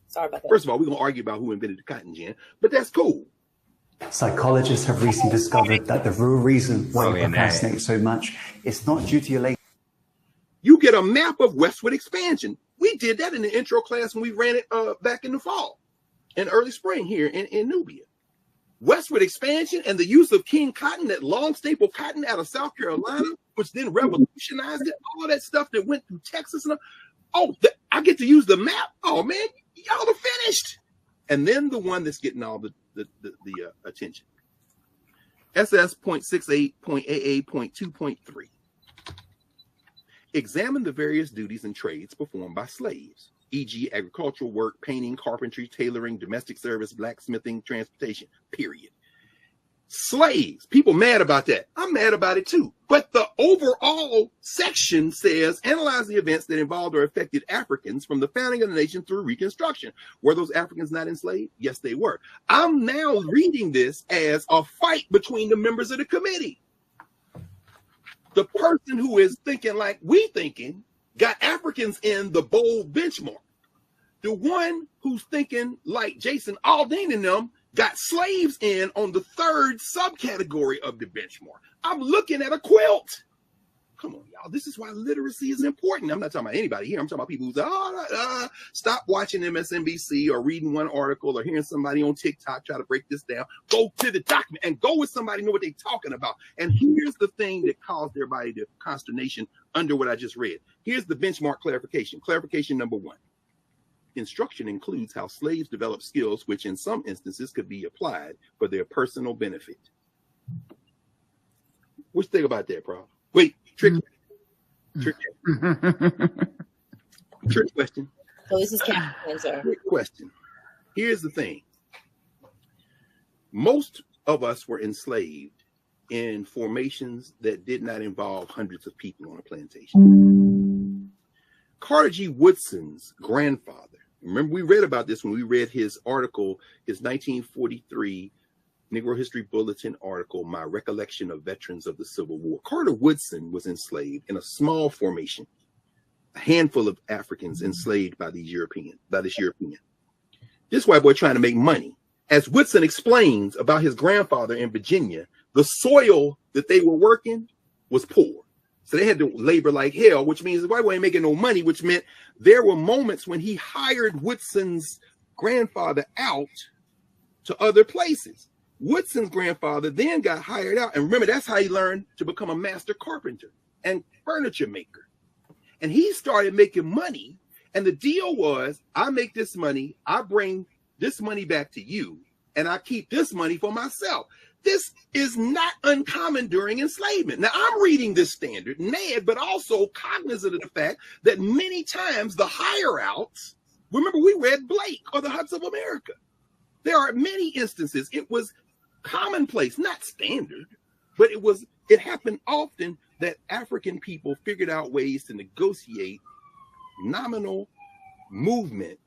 Sorry about that. First of all, we're going to argue about who invented the cotton gin, but that's cool. Psychologists have recently discovered that the real reason why you procrastinate so much is not due to your laziness. You get a map of westward expansion. We did that in the intro class when we ran it back in the fall and early spring here in Nubia. Westward expansion and the use of king cotton, that long staple cotton out of South Carolina, which then revolutionized it, all that stuff that went through Texas. I get to use the map. Oh, man, y'all are finished. And then the one that's getting all the attention. SS.68.AA.2.3. Examine the various duties and trades performed by slaves, e.g. agricultural work, painting, carpentry, tailoring, domestic service, blacksmithing, transportation, period. Slaves, people mad about that. I'm mad about it too. But the overall section says, analyze the events that involved or affected Africans from the founding of the nation through Reconstruction. Were those Africans not enslaved? Yes, they were. I'm now reading this as a fight between the members of the committee. The person who is thinking like we thinking got Africans in the bold benchmark. The one who's thinking like Jason Aldean and them got slaves in on the third subcategory of the benchmark. I'm looking at a quilt. Come on, y'all. This is why literacy is important. I'm not talking about anybody here. I'm talking about people who's stop watching MSNBC or reading one article or hearing somebody on TikTok try to break this down. Go to the document and go with somebody who know what they're talking about. And here's the thing that caused everybody the consternation under what I just read. Here's the benchmark clarification. Clarification number 1. instruction includes how slaves develop skills which in some instances could be applied for their personal benefit. What you think about that, Prof? Wait, trick question. So this is Captain. Trick question. Here's the thing. Most of us were enslaved in formations that did not involve hundreds of people on a plantation. Carter G. Woodson's grandfather, remember we read about this when we read his article, his 1943 Negro History Bulletin article, My Recollection of Veterans of the Civil War. Carter Woodson was enslaved in a small formation, a handful of Africans enslaved by this European. This white boy trying to make money. As Woodson explains about his grandfather in Virginia, the soil that they were working was poor. So they had to labor like hell, which means the white boy ain't making no money, which meant there were moments when he hired Woodson's grandfather out to other places. Woodson's grandfather then got hired out. And remember, that's how he learned to become a master carpenter and furniture maker. And he started making money. And the deal was, I make this money, I bring this money back to you, and I keep this money for myself. This is not uncommon during enslavement. Now, I'm reading this standard, mad, but also cognizant of the fact that many times the hire outs, remember we read Blake or the Huts of America. There are many instances. It was commonplace, not standard, but it happened often that African people figured out ways to negotiate nominal movement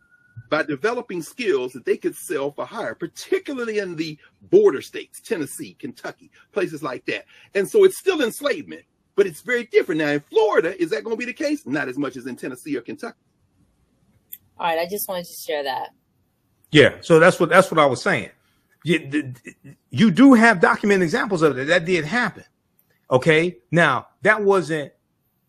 by developing skills that they could sell for hire, particularly in the border states, Tennessee, Kentucky, places like that. And so it's still enslavement, but it's very different. Now in Florida, is that going to be the case? Not as much as in Tennessee or Kentucky. All right, I just wanted to share that. Yeah, so that's what I was saying. You do have documented examples of it. That did happen. Okay, now that wasn't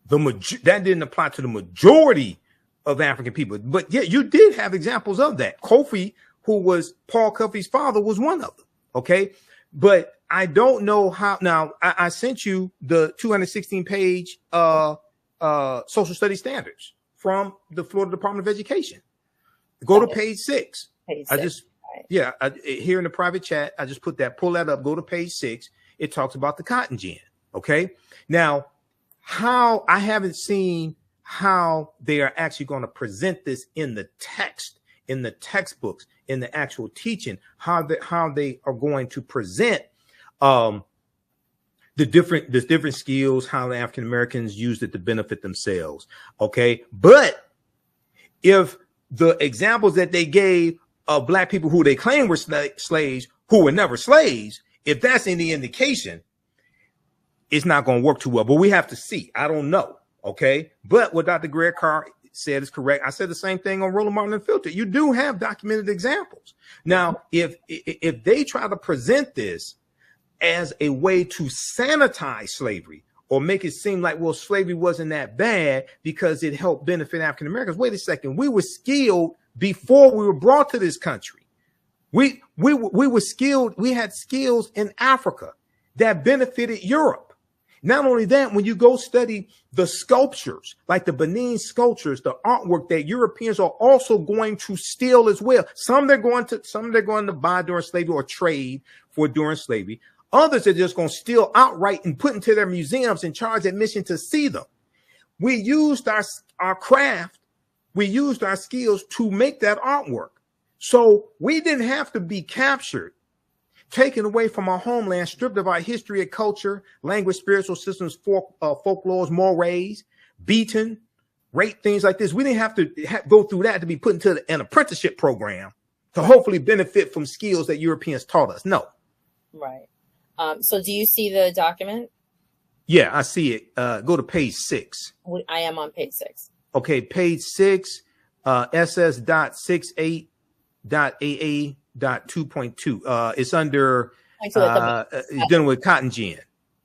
that didn't apply to the majority of African people, but yeah, you did have examples of that. Kofi, who was Paul Kofi's father, was one of them. Okay, but I don't know how. Now I sent you the 216-page social studies standards from the Florida Department of Education. Go to page 6. I just here in the private chat, I just put that. Pull that up. Go to page 6. It talks about the cotton gin. Okay, now how I haven't seen how they are actually going to present this in the text, in the textbooks, in the actual teaching, how they are going to present the different skills, how the African Americans used it to benefit themselves. Okay, but if the examples that they gave of black people who they claim were slaves, who were never slaves, if that's any indication, it's not going to work too well. But we have to see. I don't know. Okay, but what Dr. Greg Carr said is correct. I said the same thing on Roland Martin Unfiltered. You do have documented examples. Now, if they try to present this as a way to sanitize slavery or make it seem like, well, slavery wasn't that bad because it helped benefit African Americans. Wait a second. We were skilled before we were brought to this country. We were skilled. We had skills in Africa that benefited Europe. Not only that, when you go study the sculptures, like the Benin sculptures, the artwork that Europeans are also going to steal as well. Some they're going to buy during slavery or trade for during slavery. Others are just going to steal outright and put into their museums and charge admission to see them. We used our craft. We used our skills to make that artwork. So we didn't have to be captured, taken away from our homeland, stripped of our history and culture, language, spiritual systems, folklores, mores, beaten, raped, things like this. We didn't have to go through that to be put into an apprenticeship program to hopefully benefit from skills that Europeans taught us. No. Right. So do you see the document? Yeah, I see it. Go to page 6. I am on page 6. Okay, page 6, ss.68.aa.2.2. It's under dealing with cotton gin.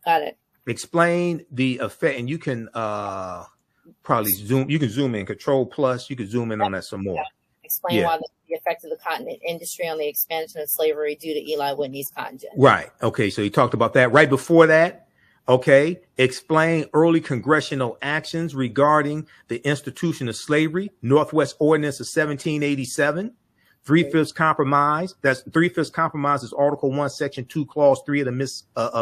Got it. Explain the effect, and you can probably zoom. You can zoom in, Control Plus. You can zoom in on that some more. Yeah. Explain why the effect of the cotton industry on the expansion of slavery due to Eli Whitney's cotton gin. Right. Okay. So he talked about that. Right before that, Okay. Explain early congressional actions regarding the institution of slavery. Northwest Ordinance of 1787. Three-fifths compromise. That's three-fifths compromise is Article 1, Section 2, Clause 3 of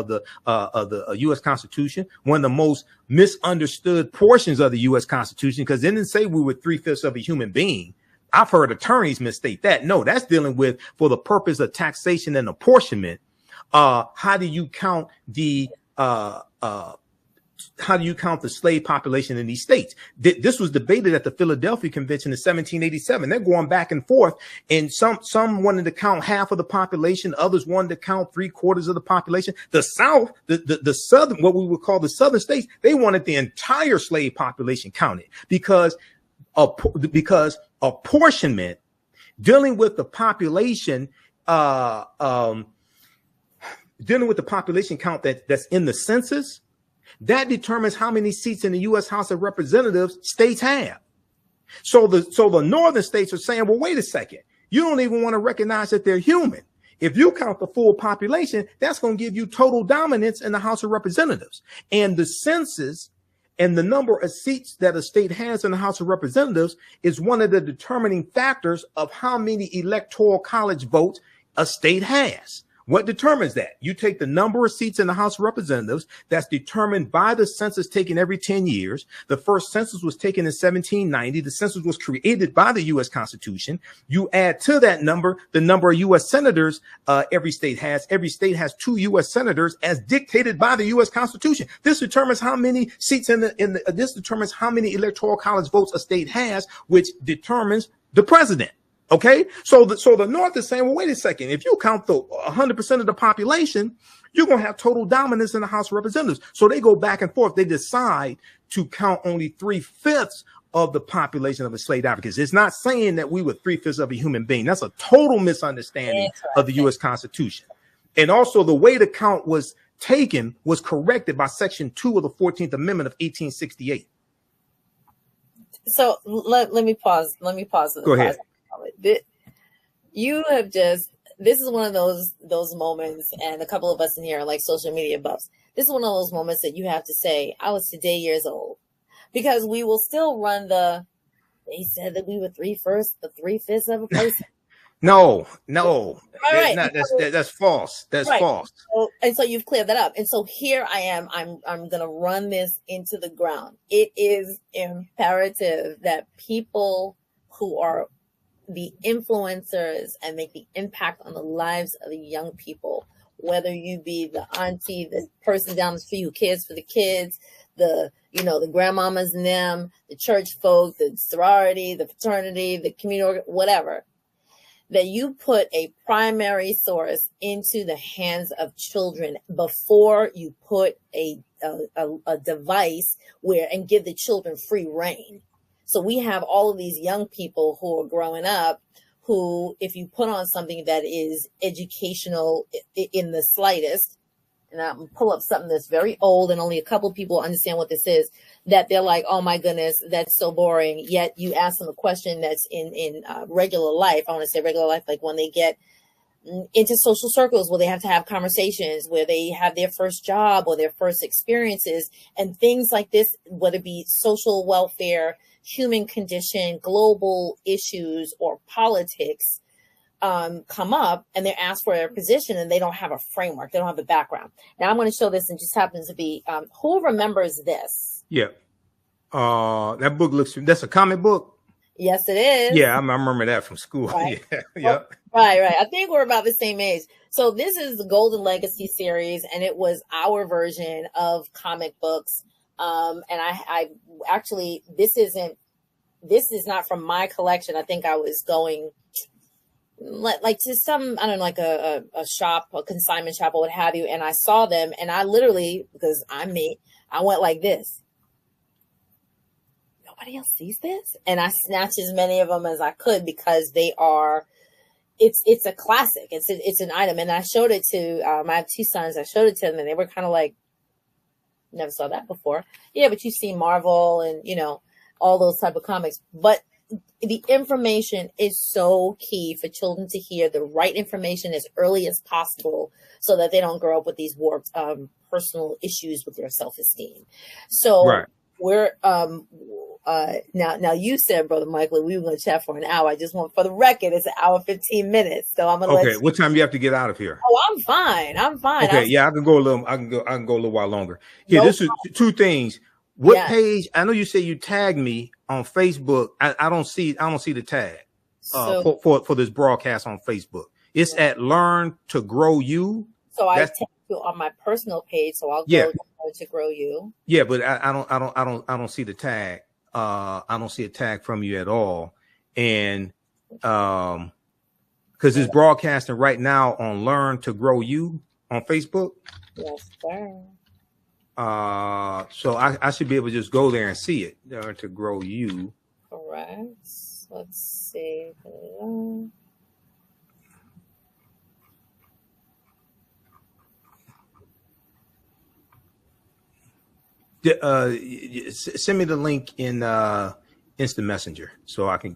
the U.S. Constitution. One of the most misunderstood portions of the U.S. Constitution, because it didn't say we were three-fifths of a human being. I've heard attorneys mistake that. No, that's dealing with for the purpose of taxation and apportionment. How do you count the slave population in these states? This was debated at the Philadelphia Convention in 1787. They're going back and forth, and some wanted to count half of the population, others wanted to count 3/4 of the population. The South, the southern, what we would call the southern states, they wanted the entire slave population counted because apportionment, dealing with the population, dealing with the population count that's in the census, that determines how many seats in the U.S. House of Representatives states have. So the northern states are saying, well, wait a second. You don't even want to recognize that they're human. If you count the full population, that's going to give you total dominance in the House of Representatives. And the census and the number of seats that a state has in the House of Representatives is one of the determining factors of how many electoral college votes a state has. What determines that? You take the number of seats in the House of Representatives that's determined by the census taken every 10 years. The first census was taken in 1790. The census was created by the U.S. Constitution. You add to that number the number of U.S. senators every state has. Every state has 2 U.S. senators as dictated by the U.S. Constitution. This determines how many seats this determines how many electoral college votes a state has, which determines the president. Okay, so the North is saying, well, wait a second. If you count the 100% of the population, you're going to have total dominance in the House of Representatives. So they go back and forth. They decide to count only 3/5 of the population of enslaved Africans. It's not saying that we were 3/5 of a human being. That's a total misunderstanding of the U.S. Constitution. And also the way the count was taken was corrected by Section 2 of the 14th Amendment of 1868. So let me pause. Go ahead. You have this is one of those moments, and a couple of us in here are like social media buffs. This is one of those moments that you have to say, I was today years old, because we will still run they said that we were 3/5 of a person. No. Right. That's false. That's right. False. So you've cleared that up. And so here I am. I'm going to run this into the ground. It is imperative that people who are the influencers and make the impact on the lives of the young people, whether you be the auntie, the person down the street who cares for the kids, the grandmamas and them, the church folk, the sorority, the fraternity, the community, whatever, that you put a primary source into the hands of children before you put a device and give the children free reign. So we have all of these young people who are growing up who, if you put on something that is educational in the slightest, and I'm going to pull up something that's very old and only a couple of people understand what this is, that they're like, oh my goodness, that's so boring. Yet you ask them a question that's in regular life. I want to say regular life, like when they get into social circles where they have to have conversations, where they have their first job or their first experiences and things like this, whether it be social welfare, human condition, global issues, or politics, come up, and they're asked for their position and they don't have a framework. They don't have a background. Now I'm going to show this, and just happens to be, who remembers this? Yeah. That book that's a comic book. Yes, it is. Yeah, I remember that from school. Right. Yeah. Yep. Right. I think we're about the same age. So this is the Golden Legacy series, and it was our version of comic books. And I actually, this is not from my collection. I think I was going like to some, I don't know, like a shop, a consignment shop or what have you. And I saw them, and I literally, because I'm me, I went like this. Nobody else sees this? And I snatched as many of them as I could, because they are, it's a classic. It's an item. And I showed it to, I have 2 sons. I showed it to them, and they were kind of like, never saw that before. Yeah, but you see Marvel and, all those type of comics. But the information is so key for children to hear the right information as early as possible so that they don't grow up with these warped personal issues with their self-esteem. So Right. we're now you said, Brother Michael, we were going to chat for an hour. I just want, for the record, it's an hour 15 minutes. So I'm going to Okay. What time do you have to get out of here? Oh, I'm fine. Okay. Yeah, I can go a little. I can go a little while longer. Here, No this is two things. What Yeah. page? I know you say you tagged me on Facebook. I don't see the tag So, for this broadcast on Facebook. It's at Learn to Grow You. so I That's- take you on my personal page, so I'll Yeah. go to Grow You. Yeah, but I don't see the tag. I don't see a tag from you at all. And because it's broadcasting right now on Learn to Grow You on Facebook. Yes, sir. So I should be able to just go there and see it. Learn to Grow You. Correct. Let's see. Send me the link in Instant Messenger so I can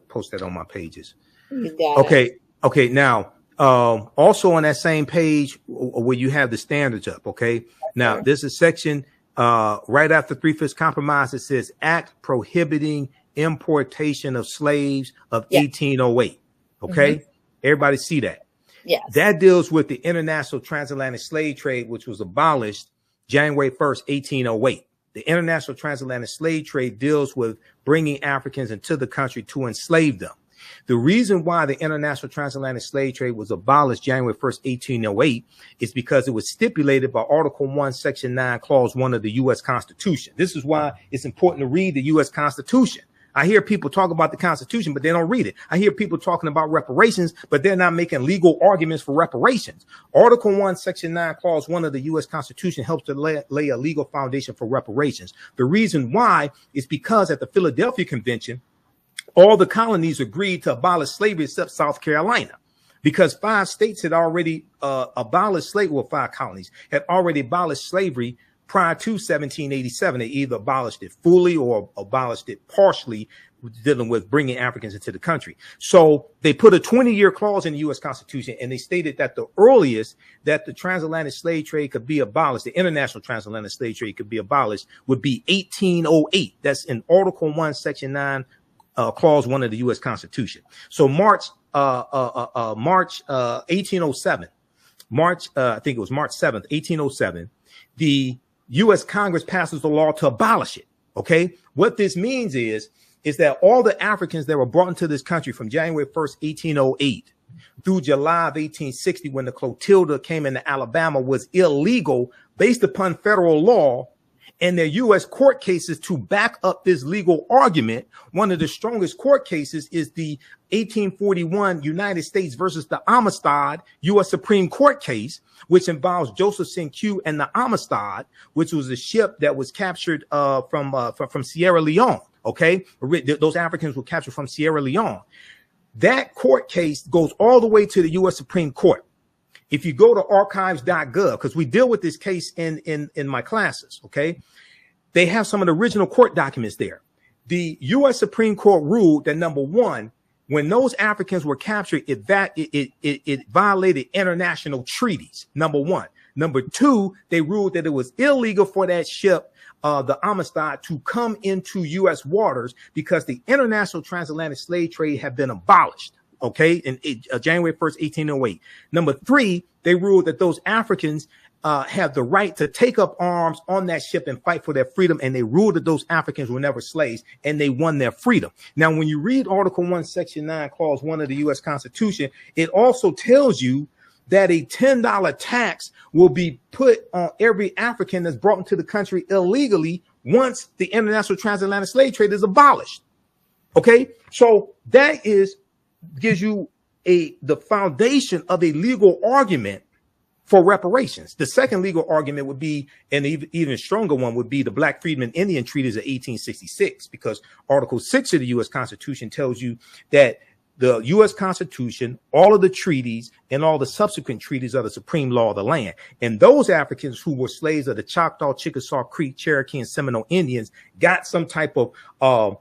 post that on my pages. You got it. Okay. Now, also on that same page where you have the standards up. Okay. Now, there's a section right after 3/5 compromise. It says Act prohibiting importation of slaves of 1808. Okay. Everybody see that? Yes. That deals with the international transatlantic slave trade, which was abolished January 1st, 1808. The international transatlantic slave trade deals with bringing Africans into the country to enslave them. The reason why the international transatlantic slave trade was abolished January 1st, 1808 is because it was stipulated by Article 1, Section 9, Clause 1 of the U.S. Constitution. This is why it's important to read the U.S. Constitution. I hear people talk about the Constitution, but they don't read it. I hear people talking about reparations, but they're not making legal arguments for reparations. Article 1, Section 9, Clause 1 of the U.S. Constitution helps to lay a legal foundation for reparations. The reason why is because at the Philadelphia Convention, all the colonies agreed to abolish slavery except South Carolina, because 5 states had already abolished slavery. Well, 5 colonies had already abolished slavery prior to 1787. They either abolished it fully or abolished it partially, dealing with bringing Africans into the country. So they put a 20-year clause in the U.S. Constitution, and they stated that the earliest that the transatlantic slave trade could be abolished, the international transatlantic slave trade could be abolished, would be 1808. That's in Article 1, Section 9, Clause 1 of the U.S. Constitution. So March 1807, I think it was March 7th, 1807, the U.S. Congress passes the law to abolish it. Okay. What this means is that all the Africans that were brought into this country from January 1st, 1808 through July of 1860, when the Clotilda came into Alabama, was illegal based upon federal law. And their U.S. court cases to back up this legal argument. One of the strongest court cases is the 1841 United States versus the Amistad U.S. Supreme Court case, which involves Joseph Q and the Amistad, which was a ship that was captured from Sierra Leone. OK, those Africans were captured from Sierra Leone. That court case goes all the way to the U.S. Supreme Court. If you go to archives.gov, because we deal with this case in my classes, okay, they have some of the original court documents there. The U.S. Supreme Court ruled that, number one, when those Africans were captured, it violated international treaties, number one. Number two, they ruled that it was illegal for that ship, the Amistad, to come into U.S. waters because the international transatlantic slave trade had been abolished. Okay, in January 1st, 1808. Number three, they ruled that those Africans have the right to take up arms on that ship and fight for their freedom. And they ruled that those Africans were never slaves, and they won their freedom. Now, when you read Article 1, Section 9, Clause 1 of the U.S. Constitution, it also tells you that a $10 tax will be put on every African that's brought into the country illegally once the international transatlantic slave trade is abolished. Okay, so that gives you the foundation of a legal argument for reparations. The second legal argument would be, and even stronger one would be, the Black Freedmen Indian Treaties of 1866, because Article 6 of the U.S. Constitution tells you that the U.S. Constitution, all of the treaties and all the subsequent treaties are the supreme law of the land. And those Africans who were slaves of the Choctaw, Chickasaw, Creek, Cherokee, and Seminole Indians got some type of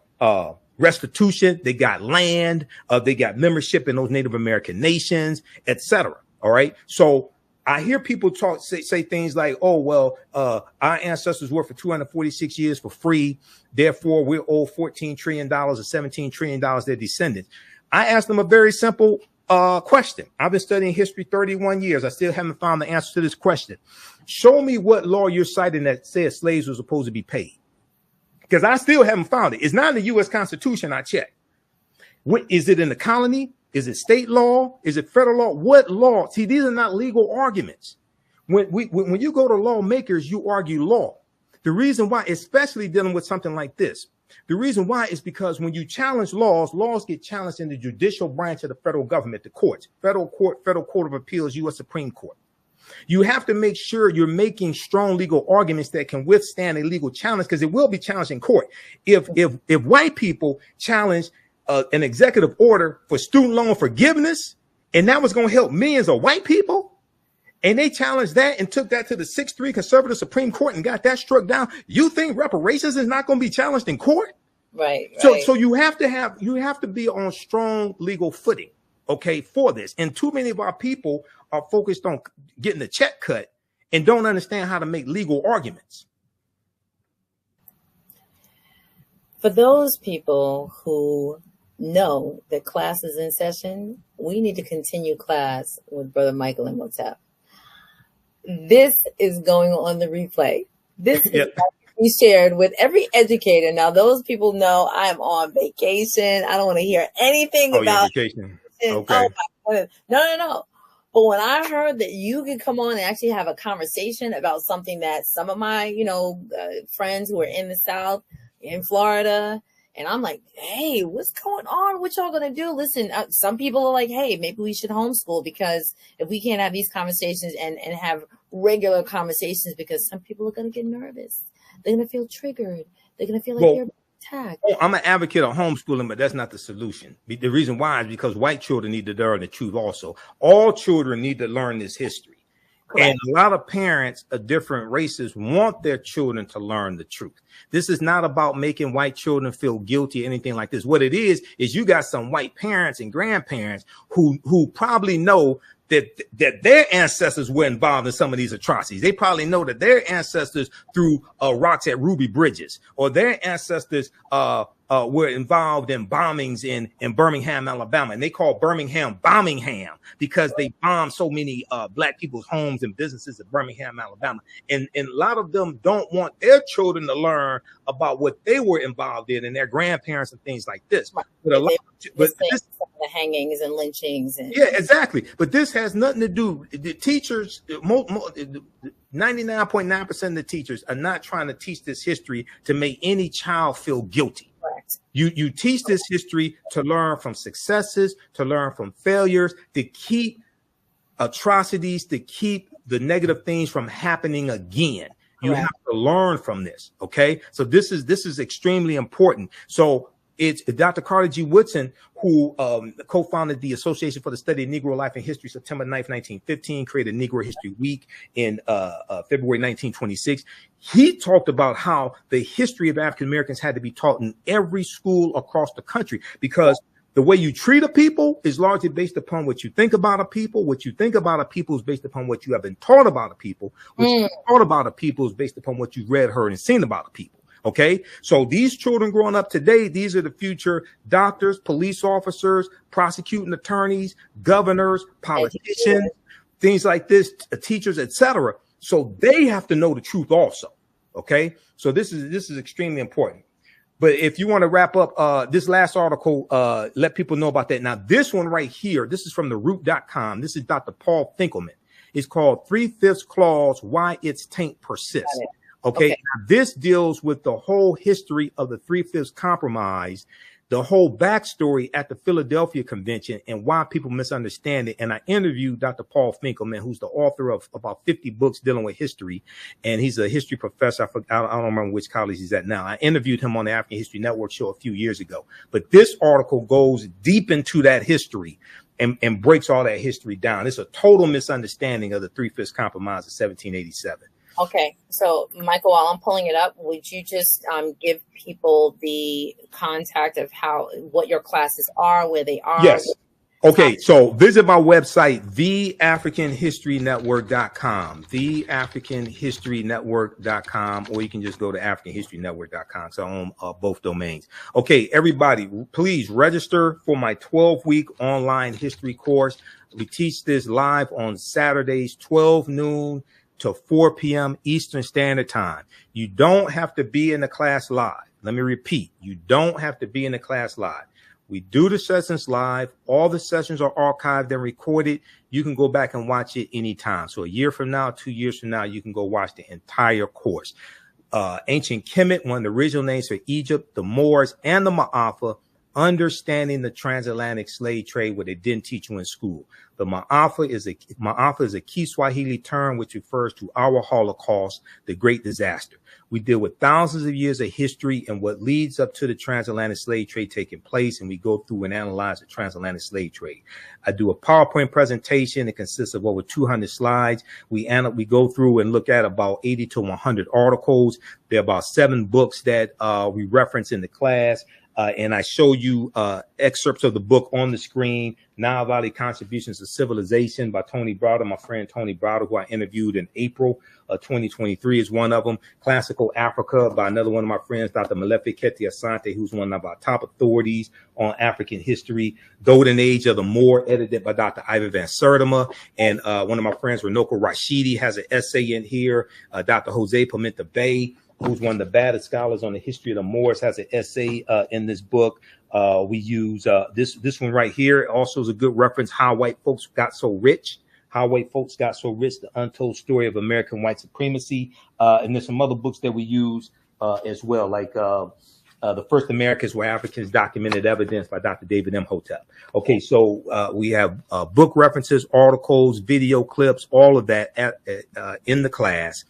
restitution, they got land, they got membership in those Native American nations, etc. All right. So I hear people say things like, oh, well, our ancestors worked for 246 years for free. Therefore, we're owed $14 trillion or $17 trillion, their descendants. I asked them a very simple question. I've been studying history 31 years. I still haven't found the answer to this question. Show me what law you're citing that says slaves were supposed to be paid. Because I still haven't found it. It's not in the U.S. Constitution. I checked. What is it in the colony? Is it state law? Is it federal law? What law? See, these are not legal arguments. When you go to lawmakers, you argue law. The reason why, especially dealing with something like this, the reason why is because when you challenge laws, laws get challenged in the judicial branch of the federal government, the courts, federal court of appeals, U.S. Supreme Court. You have to make sure you're making strong legal arguments that can withstand a legal challenge, because it will be challenged in court. If white people challenge an executive order for student loan forgiveness, and that was going to help millions of white people, and they challenged that and took that to the 6-3 conservative Supreme Court and got that struck down, you think reparations is not going to be challenged in court? Right. So you have to be on strong legal footing, okay, for this. And too many of our people are focused on getting the check cut and don't understand how to make legal arguments. For those people who know that class is in session, we need to continue class with Brother Michael Imhotep. This is going on the replay. This is we shared with every educator. Now, those people know I'm on vacation. I don't want to hear anything about vacation. Okay. Oh, no. But when I heard that you could come on and actually have a conversation about something that some of my, friends who are in the South, in Florida, and I'm like, hey, what's going on? What y'all gonna do? Listen, some people are like, hey, maybe we should homeschool, because if we can't have these conversations and have regular conversations, because some people are gonna get nervous. They're gonna feel triggered. They're gonna feel like they're attacked. I'm an advocate of homeschooling, but that's not the solution. The reason why is because white children need to learn the truth also. All children need to learn this history. Correct. And a lot of parents of different races want their children to learn the truth. This is not about making white children feel guilty or anything like this. What it is you got some white parents and grandparents who probably know that their ancestors were involved in some of these atrocities. They probably know that their ancestors threw rocks at Ruby Bridges, or their ancestors were involved in bombings in Birmingham, Alabama. And they call Birmingham Bombingham because they bombed so many black people's homes and businesses in Birmingham, Alabama. And a lot of them don't want their children to learn about what they were involved in and their grandparents and things like this. But the hangings and lynchings. Yeah, exactly. But this has nothing to do. The teachers, 99.9% of the teachers are not trying to teach this history to make any child feel guilty. Correct. You teach this history to learn from successes, to learn from failures, to keep atrocities, to keep the negative things from happening again. You have to learn from this. Okay. So this is extremely important. So it's Dr. Carter G. Woodson, who co-founded the Association for the Study of Negro Life and History, September 9th, 1915, created Negro History Week in February 1926. He talked about how the history of African Americans had to be taught in every school across the country, because the way you treat a people is largely based upon what you think about a people. What you think about a people is based upon what you have been taught about a people. What you thought about a people is based upon what you've read, heard, and seen about a people. Okay, so these children growing up today, these are the future doctors, police officers, prosecuting attorneys, governors, politicians, things like this, teachers, etc. So they have to know the truth also. Okay, so this is extremely important. But if you want to wrap up this last article, let people know about that. Now, this one right here, this is from theroot.com. This is Dr. Paul Finkelman. It's called 3/5 Clause, Why Its Taint Persists. Okay. Now, this deals with the whole history of the 3/5 Compromise, the whole backstory at the Philadelphia Convention, and why people misunderstand it. And I interviewed Dr. Paul Finkelman, who's the author of about 50 books dealing with history. And he's a history professor. I don't remember which college he's at now. I interviewed him on the African History Network show a few years ago. But this article goes deep into that history and breaks all that history down. It's a total misunderstanding of the 3/5 Compromise of 1787. Okay, so Michael, while I'm pulling it up, would you just give people the contact of what your classes are, where they are? Yes. Okay, so visit my website, theafricanhistorynetwork.com, theafricanhistorynetwork.com, or you can just go to africanhistorynetwork.com. So I own both domains. Okay, everybody, please register for my 12-week online history course. We teach this live on Saturdays, 12 noon to 4 p.m. Eastern Standard Time. You don't have to be in the class live. Let me repeat, you don't have to be in the class live. We do the sessions live. All the sessions are archived and recorded. You can go back and watch it anytime. So a year from now, 2 years from now, you can go watch the entire course. Ancient Kemet, one of the original names for Egypt, the Moors, and the Ma'afa, understanding the transatlantic slave trade, what they didn't teach you in school. The Ma'afa is a key Swahili term which refers to our Holocaust, the Great Disaster. We deal with thousands of years of history and what leads up to the transatlantic slave trade taking place, and we go through and analyze the transatlantic slave trade. I do a PowerPoint presentation. It consists of over 200 slides. We go through and look at about 80 to 100 articles. There are about 7 books that we reference in the class. And I show you excerpts of the book on the screen. Nile Valley Contributions to Civilization by Tony Browder, my friend Tony Browder, who I interviewed in April 2023 is one of them. Classical Africa by another one of my friends, Dr. Malefi Keti Asante, who's one of our top authorities on African history. Golden Age of the Moor, edited by Dr. Ivan Van Sertima. And one of my friends, Renoko Rashidi, has an essay in here. Dr. Jose Pimenta Bay, who's one of the baddest scholars on the history of the Moors, has an essay in this book. We use this one right here. Also is a good reference, How White Folks Got So Rich. How White Folks Got So Rich, The Untold Story of American White Supremacy. And there's some other books that we use as well, like The First Americans Were Africans, Documented Evidence by Dr. David Imhotep. Okay, so we have book references, articles, video clips, all of that in the class.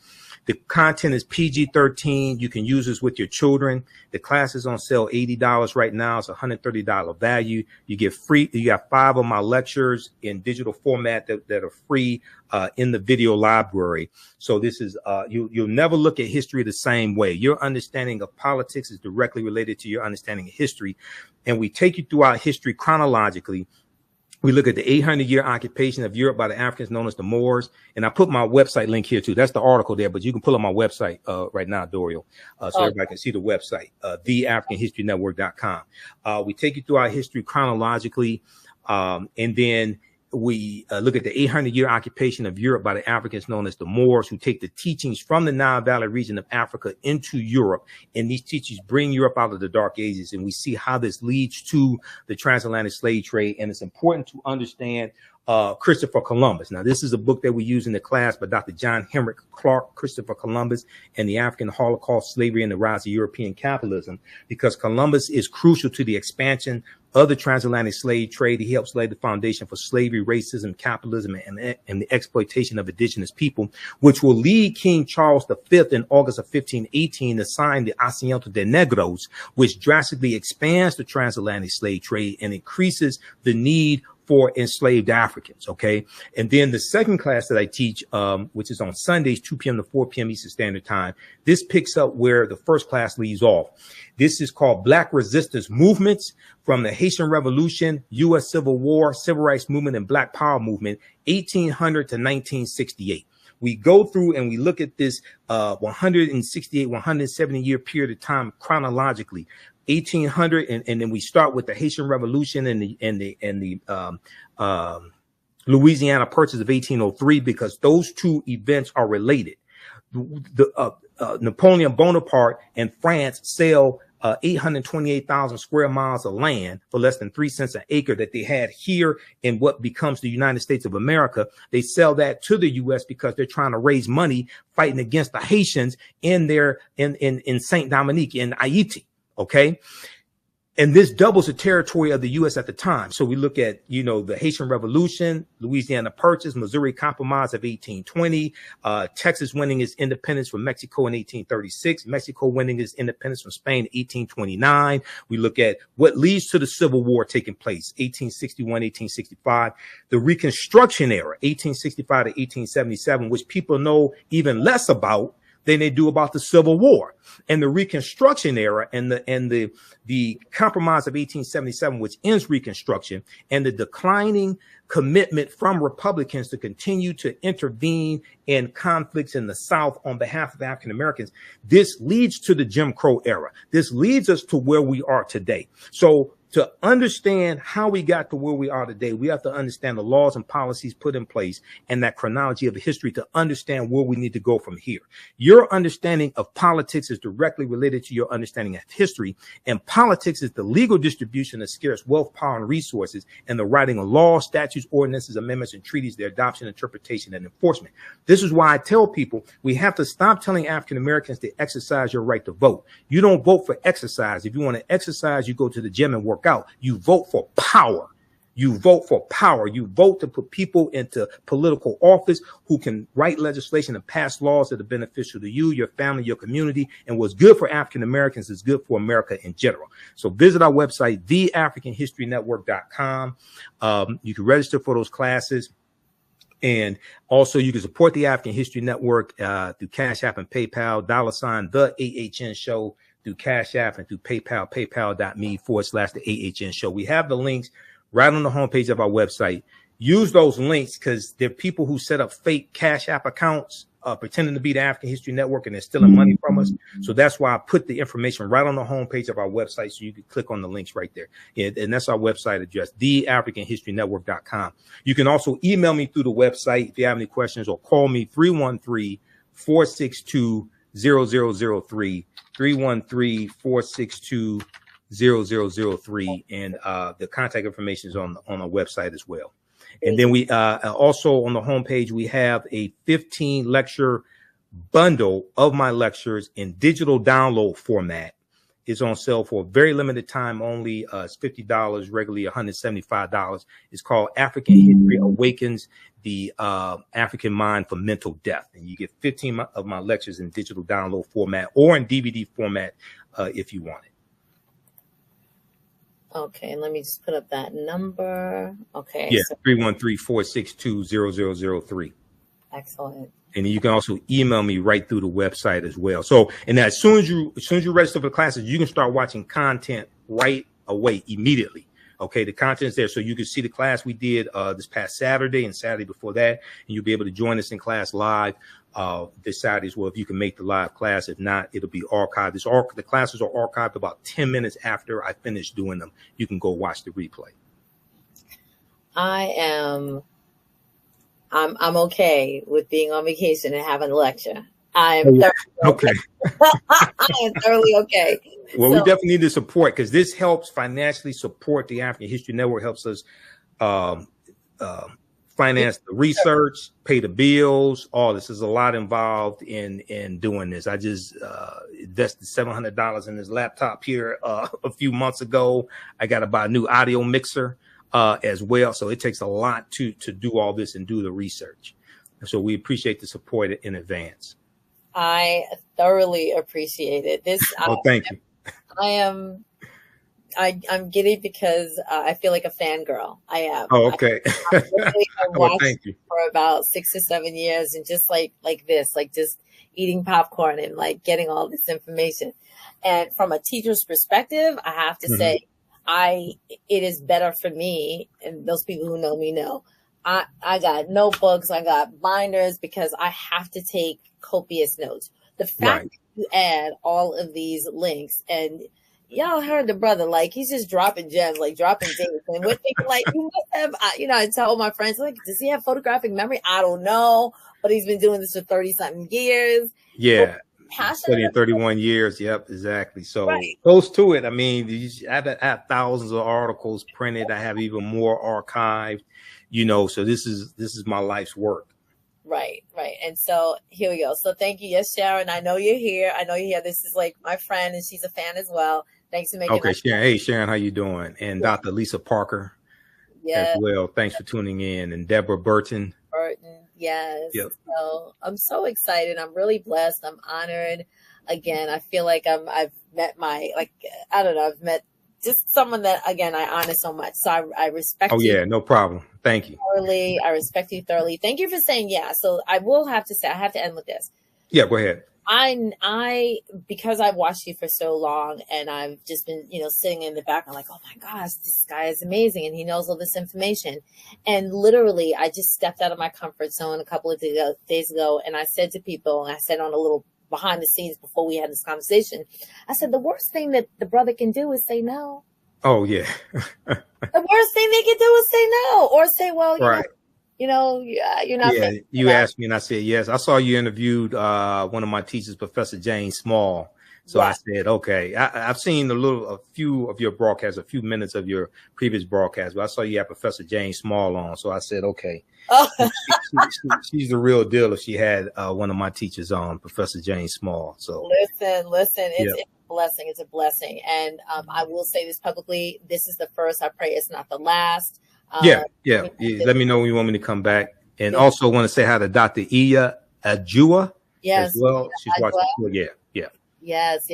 The content is PG-13. You can use this with your children. The class is on sale $80 right now. It's $130 value. You get free. You got 5 of my lectures in digital format that are free in the video library. So this is you'll never look at history the same way. Your understanding of politics is directly related to your understanding of history, and we take you through our history chronologically. We look at the 800-year occupation of Europe by the Africans known as the Moors. And I put my website link here, too. That's the article there, but you can pull up my website right now, Doriel, so everybody can see the website, theafricanhistorynetwork.com. We take you through our history chronologically, and then we look at the 800-year occupation of Europe by the Africans known as the Moors, who take the teachings from the Nile Valley region of Africa into Europe. And these teachings bring Europe out of the Dark Ages. And we see how this leads to the transatlantic slave trade. And it's important to understand Christopher Columbus. Now, this is a book that we use in the class by Dr. John Henrik Clark, Christopher Columbus and the African Holocaust, Slavery, and the Rise of European Capitalism, because Columbus is crucial to the expansion of the transatlantic slave trade. He helps lay the foundation for slavery, racism, capitalism, and the exploitation of indigenous people, which will lead King Charles V in August of 1518 to sign the Asiento de Negros, which drastically expands the transatlantic slave trade and increases the need for enslaved Africans. Okay. And then the second class that I teach, which is on Sundays, 2 p.m. to 4 p.m. Eastern Standard Time. This picks up where the first class leaves off. This is called Black Resistance Movements from the Haitian Revolution, U.S. Civil War, Civil Rights Movement, and Black Power Movement, 1800 to 1968. We go through and we look at this 168, 170 year period of time chronologically. 1800, and then we start with the Haitian Revolution and the Louisiana Purchase of 1803, because those two events are related. Napoleon Bonaparte and France sell 828,000 square miles of land for less than 3 cents an acre that they had here in what becomes the United States of America. They sell that to the U.S. because they're trying to raise money fighting against the Haitians in Saint Dominique in Haiti. Okay. And this doubles the territory of the U.S. at the time. So we look at, the Haitian Revolution, Louisiana Purchase, Missouri Compromise of 1820, Texas winning its independence from Mexico in 1836, Mexico winning its independence from Spain in 1829. We look at what leads to the Civil War taking place, 1861, 1865, the Reconstruction era, 1865 to 1877, which people know even less about than they do about the Civil War, and the Reconstruction era and the Compromise of 1877, which ends Reconstruction, and the declining commitment from Republicans to continue to intervene in conflicts in the South on behalf of African Americans. This leads to the Jim Crow era. This leads us to where we are today. So to understand how we got to where we are today, we have to understand the laws and policies put in place and that chronology of history to understand where we need to go from here. Your understanding of politics is directly related to your understanding of history, and politics is the legal distribution of scarce wealth, power, and resources, and the writing of laws, statutes, ordinances, amendments, and treaties, their adoption, interpretation, and enforcement. This is why I tell people we have to stop telling African Americans to exercise your right to vote. You don't vote for exercise. If you want to exercise, you go to the gym and work out. You vote for power. You vote for power. You vote to put people into political office who can write legislation and pass laws that are beneficial to you, your family, your community. And what's good for African Americans is good for America in general. So visit our website, theafricanhistorynetwork.com. You can register for those classes. And also you can support the African History Network through Cash App and PayPal, $ the AHN Show, through Cash App and through PayPal, paypal.me/the AHN Show. We have the links right on the homepage of our website. Use those links because there are people who set up fake Cash App accounts pretending to be the African History Network, and they're stealing money from us. So that's why I put the information right on the homepage of our website so you can click on the links right there. And that's our website address, theafricanhistorynetwork.com. You can also email me through the website if you have any questions, or call me 313-462-0003. 313-462-0003, and the contact information is on our website as well. And then we also on the homepage we have a 15 lecture bundle of my lectures in digital download format. It's on sale for a very limited time only. It's $50, regularly $175. It's called African History Awakens the African Mind from Mental Death. And you get 15 of my lectures in digital download format or in DVD format if you want it. Okay, let me just put up that number. Okay. Yeah, so 313-462-0003. Excellent. And you can also email me right through the website as well. So, and as soon as you register for the classes, you can start watching content right away, immediately. Okay, the content's there, so you can see the class we did this past Saturday and Saturday before that, and you'll be able to join us in class live this Saturday as well if you can make the live class. If not, it'll be archived. The classes are archived about 10 minutes after I finish doing them. You can go watch the replay. I'm okay with being on vacation and having a lecture. I am thoroughly okay. I am thoroughly okay. Well, we definitely need the support because this helps financially support the African History Network, helps us finance the research, pay the bills, all this. There's a lot involved in doing this. I just invested $700 in this laptop here a few months ago. I got to buy a new audio mixer as well. So it takes a lot to do all this and do the research. So we appreciate the support in advance. I thoroughly appreciate it. Thank you. I'm giddy because I feel like a fangirl. I am. Oh, okay. I watched thank you. For about 6 or 7 years, and just like this, like just eating popcorn and like getting all this information. And from a teacher's perspective, I have to say, it is better for me, and those people who know me know, I got notebooks, I got binders, because I have to take copious notes. The fact that you add all of these links, and y'all heard the brother, like he's just dropping gems, like dropping things, and we're thinking like, you must have, I tell my friends, like, does he have photographic memory? I don't know, but he's been doing this for 30-something years. Yeah. Studying 31 years. Yep, exactly. So close to it. I mean, I have thousands of articles printed. I have even more archived, so this is my life's work. Right. And so here we go. So thank you. Yes, Sharon, I know you're here. This is like my friend, and she's a fan as well. Thanks for making Okay, Sharon. Hey, Sharon, how you doing? And Dr. Lisa Parker as well. Thanks for tuning in. And Deborah Burton. Yes. Yep. So I'm so excited. I'm really blessed. I'm honored. Again, I feel like I've met I've met just someone that, again, I honor so much. So I respect you. Oh, yeah, no problem. Thank you. Thoroughly. I respect you thoroughly. Thank you for saying yeah. So I will have to say, I have to end with this. Yeah, go ahead. Because I've watched you for so long and I've just been, sitting in the back, I'm like, oh my gosh, this guy is amazing. And he knows all this information. And literally, I just stepped out of my comfort zone a couple of days ago. And I said to people, and I said on a little behind the scenes before we had this conversation, I said, the worst thing that the brother can do is say no. Oh, yeah. The worst thing they can do is say no, or say, well, right. You're not. Yeah, you asked me and I said, yes. I saw you interviewed one of my teachers, Professor Jane Small. So I said, okay, I've seen a few of your broadcasts, a few minutes of your previous broadcast, but I saw you had Professor Jane Small on. So I said, okay, she's the real deal if she had one of my teachers on, Professor Jane Small. So listen, it's a blessing. It's a blessing. And I will say this publicly. This is the first. I pray it's not the last. Yeah. Let me know when you want me to come back. And also want to say hi to Dr. Iya Ajua as well. She's watching. Yeah. Yes.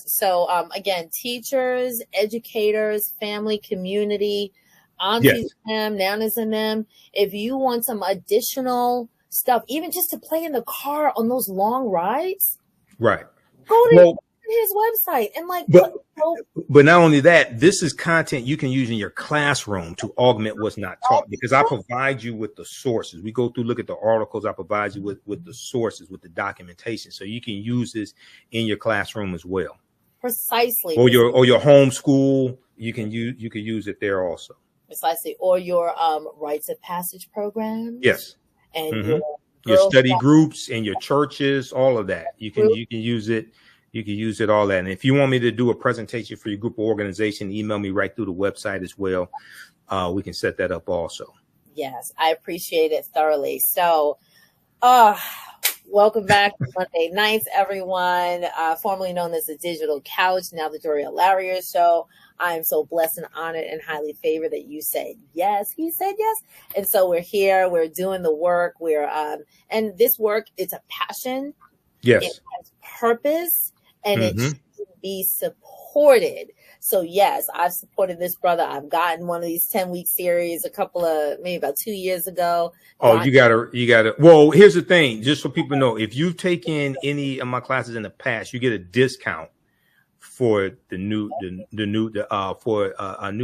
So, again, teachers, educators, family, community, aunties and them, nanas and them. If you want some additional stuff, even just to play in the car on those long rides, right? Go to his website and but not only that, this is content you can use in your classroom to augment what's not taught, because I provide you with the sources. We go through, look at the articles. I provide you with the sources, with the documentation, so you can use this in your classroom as well. Precisely. Or your homeschool, you can use it there also. Precisely. Or your rites of passage programs. Yes. And your study groups and your churches, all of that. You can use it. You can use it all that. And if you want me to do a presentation for your group or organization, email me right through the website as well. We can set that up also. Yes, I appreciate it thoroughly. So, welcome back to Monday Nights, everyone. Formerly known as the Digital Couch, now the Doriel Larrier Show. I am so blessed and honored and highly favored that you said yes. He said yes. And so we're here. We're doing the work. And this work, it's a passion. Yes. It has purpose. And it should be supported. So yes, I've supported this brother. I've gotten one of these 10-week series maybe about 2 years ago. Oh, you gotta. Well, here's the thing, just so people know, if you've taken any of my classes in the past, you get a discount for a new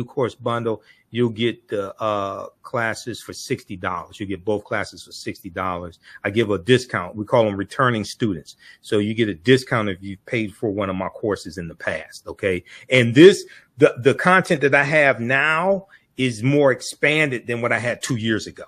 course bundle. You'll get the classes for $60. You get both classes for $60. I give a discount. We call them returning students. So you get a discount if you paid for one of my courses in the past. Okay. And the content that I have now is more expanded than what I had 2 years ago.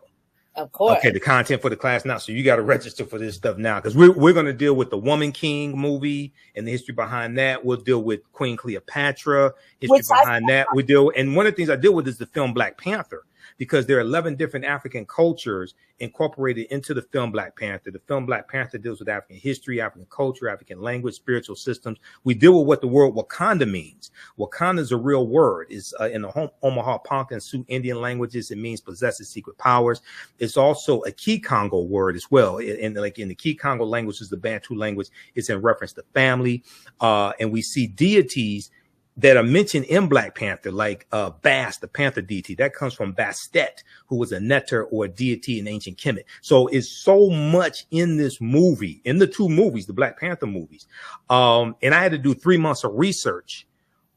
Of course. Okay, the content for the class now. So you got to register for this stuff now, because we're going to deal with the Woman King movie and the history behind that. We'll deal with Queen Cleopatra, behind that. And one of the things I deal with is the film Black Panther, because there are 11 different African cultures incorporated into the film Black Panther. The film Black Panther deals with African history, African culture, African language, spiritual systems. We deal with what the word Wakanda means. Wakanda is a real word. It's in the Omaha, Ponca, and Sioux Indian languages. It means possesses secret powers. It's also a Kikongo word as well. In the Kikongo language, is the Bantu language. It's in reference to family. And we see deities that are mentioned in Black Panther, like Bast, the Panther deity. That comes from Bastet, who was a neter or a deity in ancient Kemet. So it's so much in this movie, in the two movies, the Black Panther movies. And I had to do 3 months of research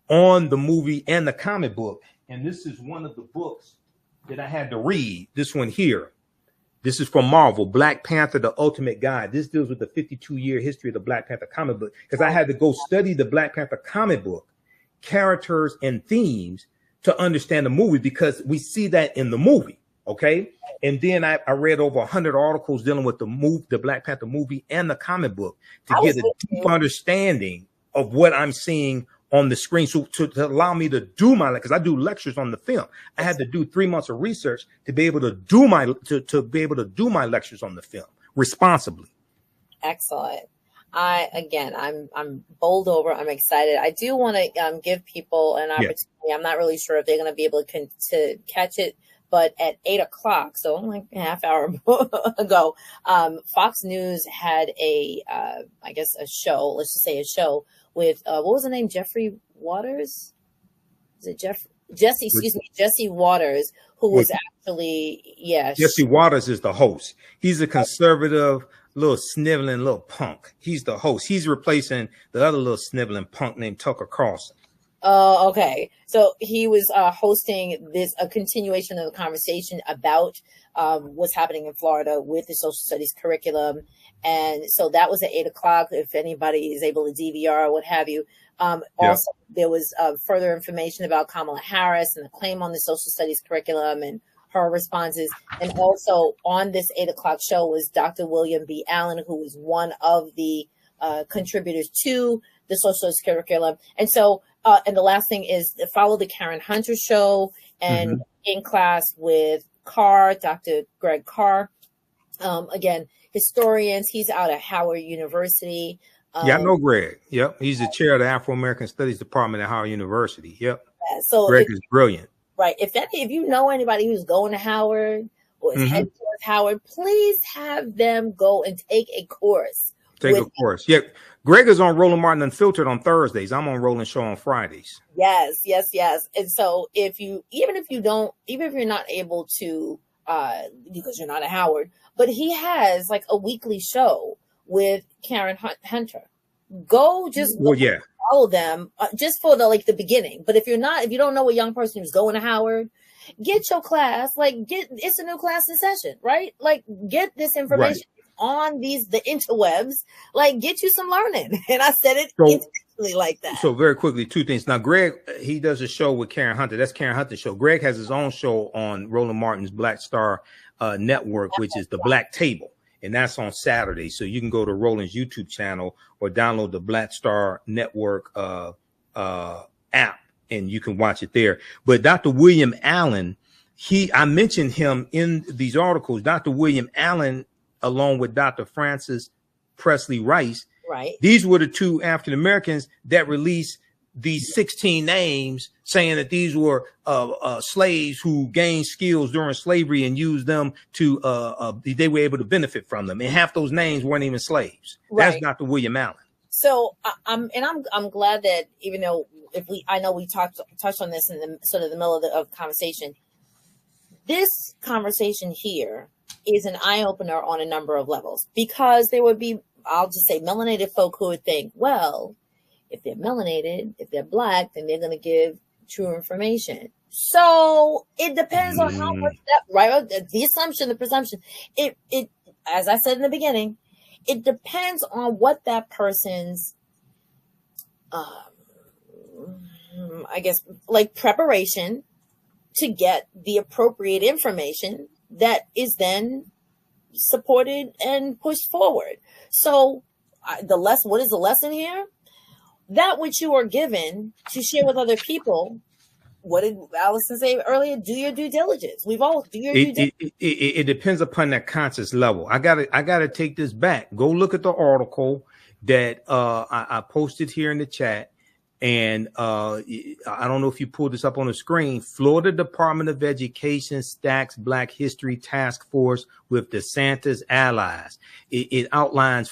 on the movie and the comic book. And this is one of the books that I had to read. This one here. This is from Marvel, Black Panther, the Ultimate Guide. This deals with the 52-year history of the Black Panther comic book, because I had to go study the Black Panther comic book, characters and themes, to understand the movie, because we see that in the movie. Okay. And then I read over 100 articles dealing with the Black Panther movie and the comic book to get a deep understanding of what I'm seeing on the screen. So to allow me to do because I do lectures on the film, I had to do 3 months of research to be able to do my lectures on the film responsibly. Excellent. I'm bowled over. I'm excited. I do want to give people an opportunity. I'm not really sure if they're going to be able to catch it, but at 8:00, so like a half hour ago, Fox News had I guess a show. Let's just say a show with what was the name? Jeffrey Waters? Is it Jesse? Excuse me, Jesse Waters, who was actually Jesse Waters is the host. He's a conservative, little sniveling little punk. He's the host. He's replacing the other little sniveling punk named Tucker Carlson. Oh, okay. So he was hosting a continuation of the conversation about what's happening in Florida with the social studies curriculum. And so that was at 8:00. If anybody is able to DVR or what have you. Also, there was further information about Kamala Harris and the claim on the social studies curriculum and her responses. And also on this 8:00 show was Dr. William B. Allen, who was one of the contributors to the social studies curriculum. And so, and the last thing is follow the Karen Hunter show and In Class with Carr, Dr. Greg Carr. Again, historians. He's out at Howard University. I know Greg. Yep. He's the chair of the Afro-American Studies Department at Howard University. Yep. Yeah, so Greg is brilliant. Right. If you know anybody who's going to Howard or is heading towards Howard, please have them go and take a course. Yeah. Greg is on Roland Martin Unfiltered on Thursdays. I'm on Roland Show on Fridays. Yes. And so even if you're not able to, because you're not at Howard, but he has like a weekly show with Karen Hunter. Go follow them just for the beginning. But if you don't know a young person who's going to Howard, get your class. It's a new class in session, right? Like, get this information on the interwebs. Like, get you some learning. And I said it intentionally like that. So very quickly, two things. Now, Greg, he does a show with Karen Hunter. That's Karen Hunter's show. Greg has his own show on Roland Martin's Black Star Network, which is the Black Table. And that's on Saturday. So you can go to Roland's YouTube channel or download the Black Star Network app, and you can watch it there. But Dr. William Allen, I mentioned him in these articles. Dr. William Allen, along with Dr. Francis Presley Rice, these were the two African Americans that released these 16 names, saying that these were slaves who gained skills during slavery and used them to they were able to benefit from them. And half those names weren't even slaves. That's Dr. William Allen. So I'm glad that even though I know we touched on this in the sort of the middle of the conversation, this conversation here is an eye opener on a number of levels, because there would be, I'll just say, melanated folk who would think, well, if they're melanated, if they're Black, then they're going to give true information. So it depends on how much the assumption, the presumption, it, as I said in the beginning, it depends on what that person's, I guess, like preparation to get the appropriate information that is then supported and pushed forward. So what is the lesson here? That which you are given to share with other people. What did Allison say earlier? Do your due diligence. Due diligence. It depends upon that conscious level. I gotta take this back. Go look at the article that I posted here in the chat. And I don't know if you pulled this up on the screen. Florida Department of Education stacks Black History Task Force with DeSantis allies. It outlines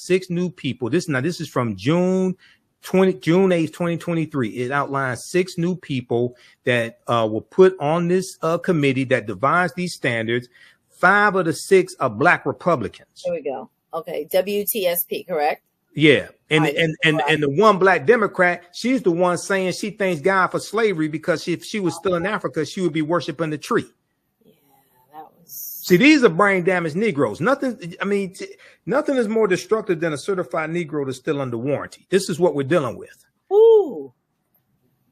6 new people. This is from June 8th, 2023. It outlines 6 new people that were put on this committee that devised these standards. 5 of the 6 are Black Republicans. There we go. Okay, WTSP, correct? Yeah. And the one Black Democrat, she's the one saying she thanks God for slavery, because if she was still in Africa, she would be worshiping the tree. Yeah, that was. See, these are brain damaged Negroes. Nothing is more destructive than a certified Negro that's still under warranty. This is what we're dealing with. Ooh.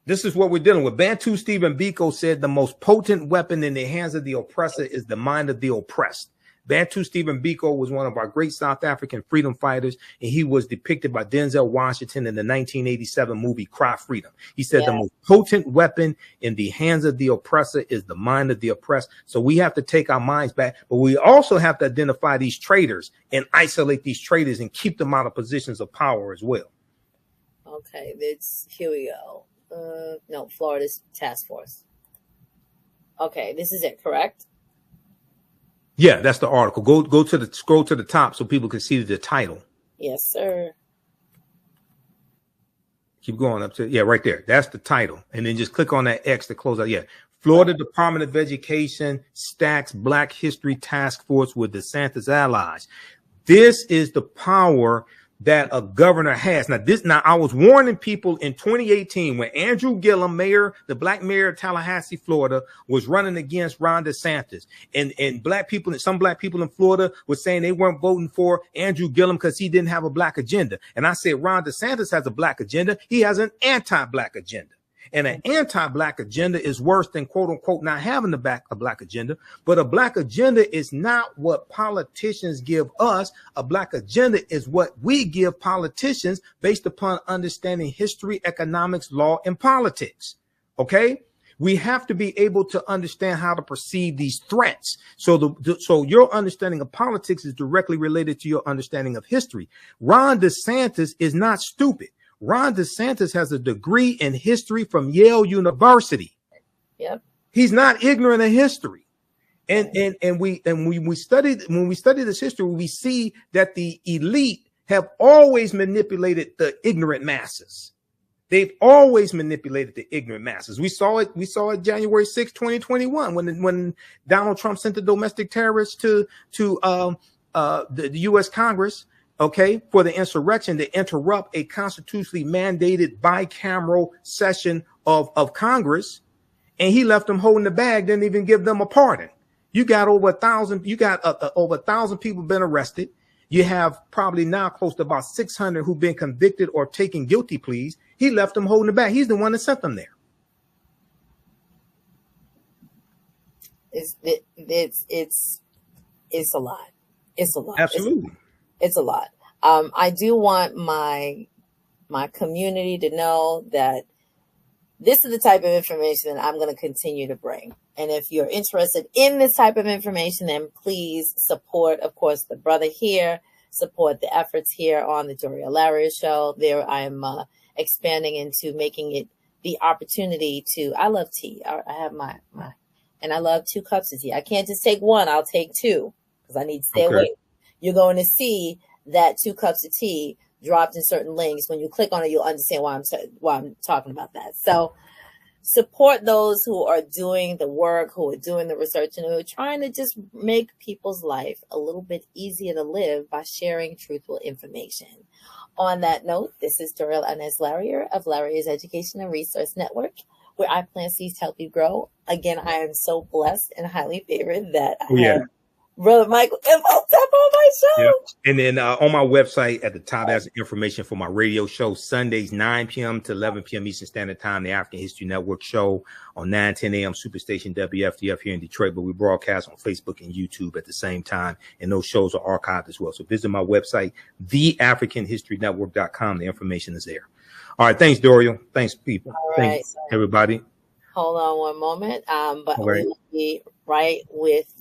This is what we're dealing with. Bantu Stephen Biko said the most potent weapon in the hands of the oppressor is the mind of the oppressed. Bantu Stephen Biko was one of our great South African freedom fighters, and he was depicted by Denzel Washington in the 1987 movie Cry Freedom. He said the most potent weapon in the hands of the oppressor is the mind of the oppressed. So we have to take our minds back, but we also have to identify these traitors and isolate these traitors and keep them out of positions of power as well. Okay, here we go. No, Florida's task force. Okay, this is it, correct? Yeah, that's the article. Scroll to the top so people can see the title. Yes, sir. Keep going up to, right there. That's the title. And then just click on that X to close out. Yeah. Florida Department of Education stacks Black History Task Force with DeSantis allies. This is the power that a governor has. Now I was warning people in 2018 when Andrew Gillum, the black mayor of Tallahassee, Florida, was running against Ron DeSantis, and some black people in Florida were saying they weren't voting for Andrew Gillum because he didn't have a black agenda. And I said, Ron DeSantis has a black agenda. He has an anti-black agenda. And an anti-black agenda is worse than, quote unquote, not having a black agenda. But a black agenda is not what politicians give us. A black agenda is what we give politicians based upon understanding history, economics, law, and politics. Okay? We have to be able to understand how to perceive these threats. So your understanding of politics is directly related to your understanding of history. Ron DeSantis is not stupid. Ron DeSantis has a degree in history from Yale University. Yep. He's not ignorant of history. And when we study this history, we see that the elite have always manipulated the ignorant masses. They've always manipulated the ignorant masses. We saw it January 6, 2021, when Donald Trump sent the domestic terrorists to the U.S. Congress, okay, for the insurrection to interrupt a constitutionally mandated bicameral session of Congress, and he left them holding the bag, didn't even give them a pardon. You got over 1,000. You got over 1,000 people been arrested. You have probably now close to about 600 who've been convicted or taken guilty pleas. He left them holding the bag. He's the one that sent them there. It's a lot. It's a lot. Absolutely. It's a lot. I do want my community to know that this is the type of information that I'm going to continue to bring. And if you're interested in this type of information, then please support, of course, the brother here, support the efforts here on the Doriel Larrier show. There I am expanding into making it the opportunity to, I love tea. I have and I love 2 cups of tea. I can't just take one. I'll take 2 because I need to stay awake. You're going to see that 2 cups of tea dropped in certain links. When you click on it, you'll understand why I'm talking about that. So support those who are doing the work, who are doing the research, and who are trying to just make people's life a little bit easier to live by sharing truthful information. On that note, this is Doriel Larrier of Larrier's Education and Resource Network, where I plant seeds to help you grow. Again, I am so blessed and highly favored that I have Brother Michael Imhotep on my show. Yep. And then on my website at the top, there's information for my radio show, Sundays, 9 p.m. to 11 p.m. Eastern Standard Time, the African History Network show on 9:10 a.m. Superstation WFDF here in Detroit. But we broadcast on Facebook and YouTube at the same time. And those shows are archived as well. So visit my website, theafricanhistorynetwork.com. The information is there. All right. Thanks, Doriel. Thanks, people. Thanks, everybody. Hold on one moment. But we will be right with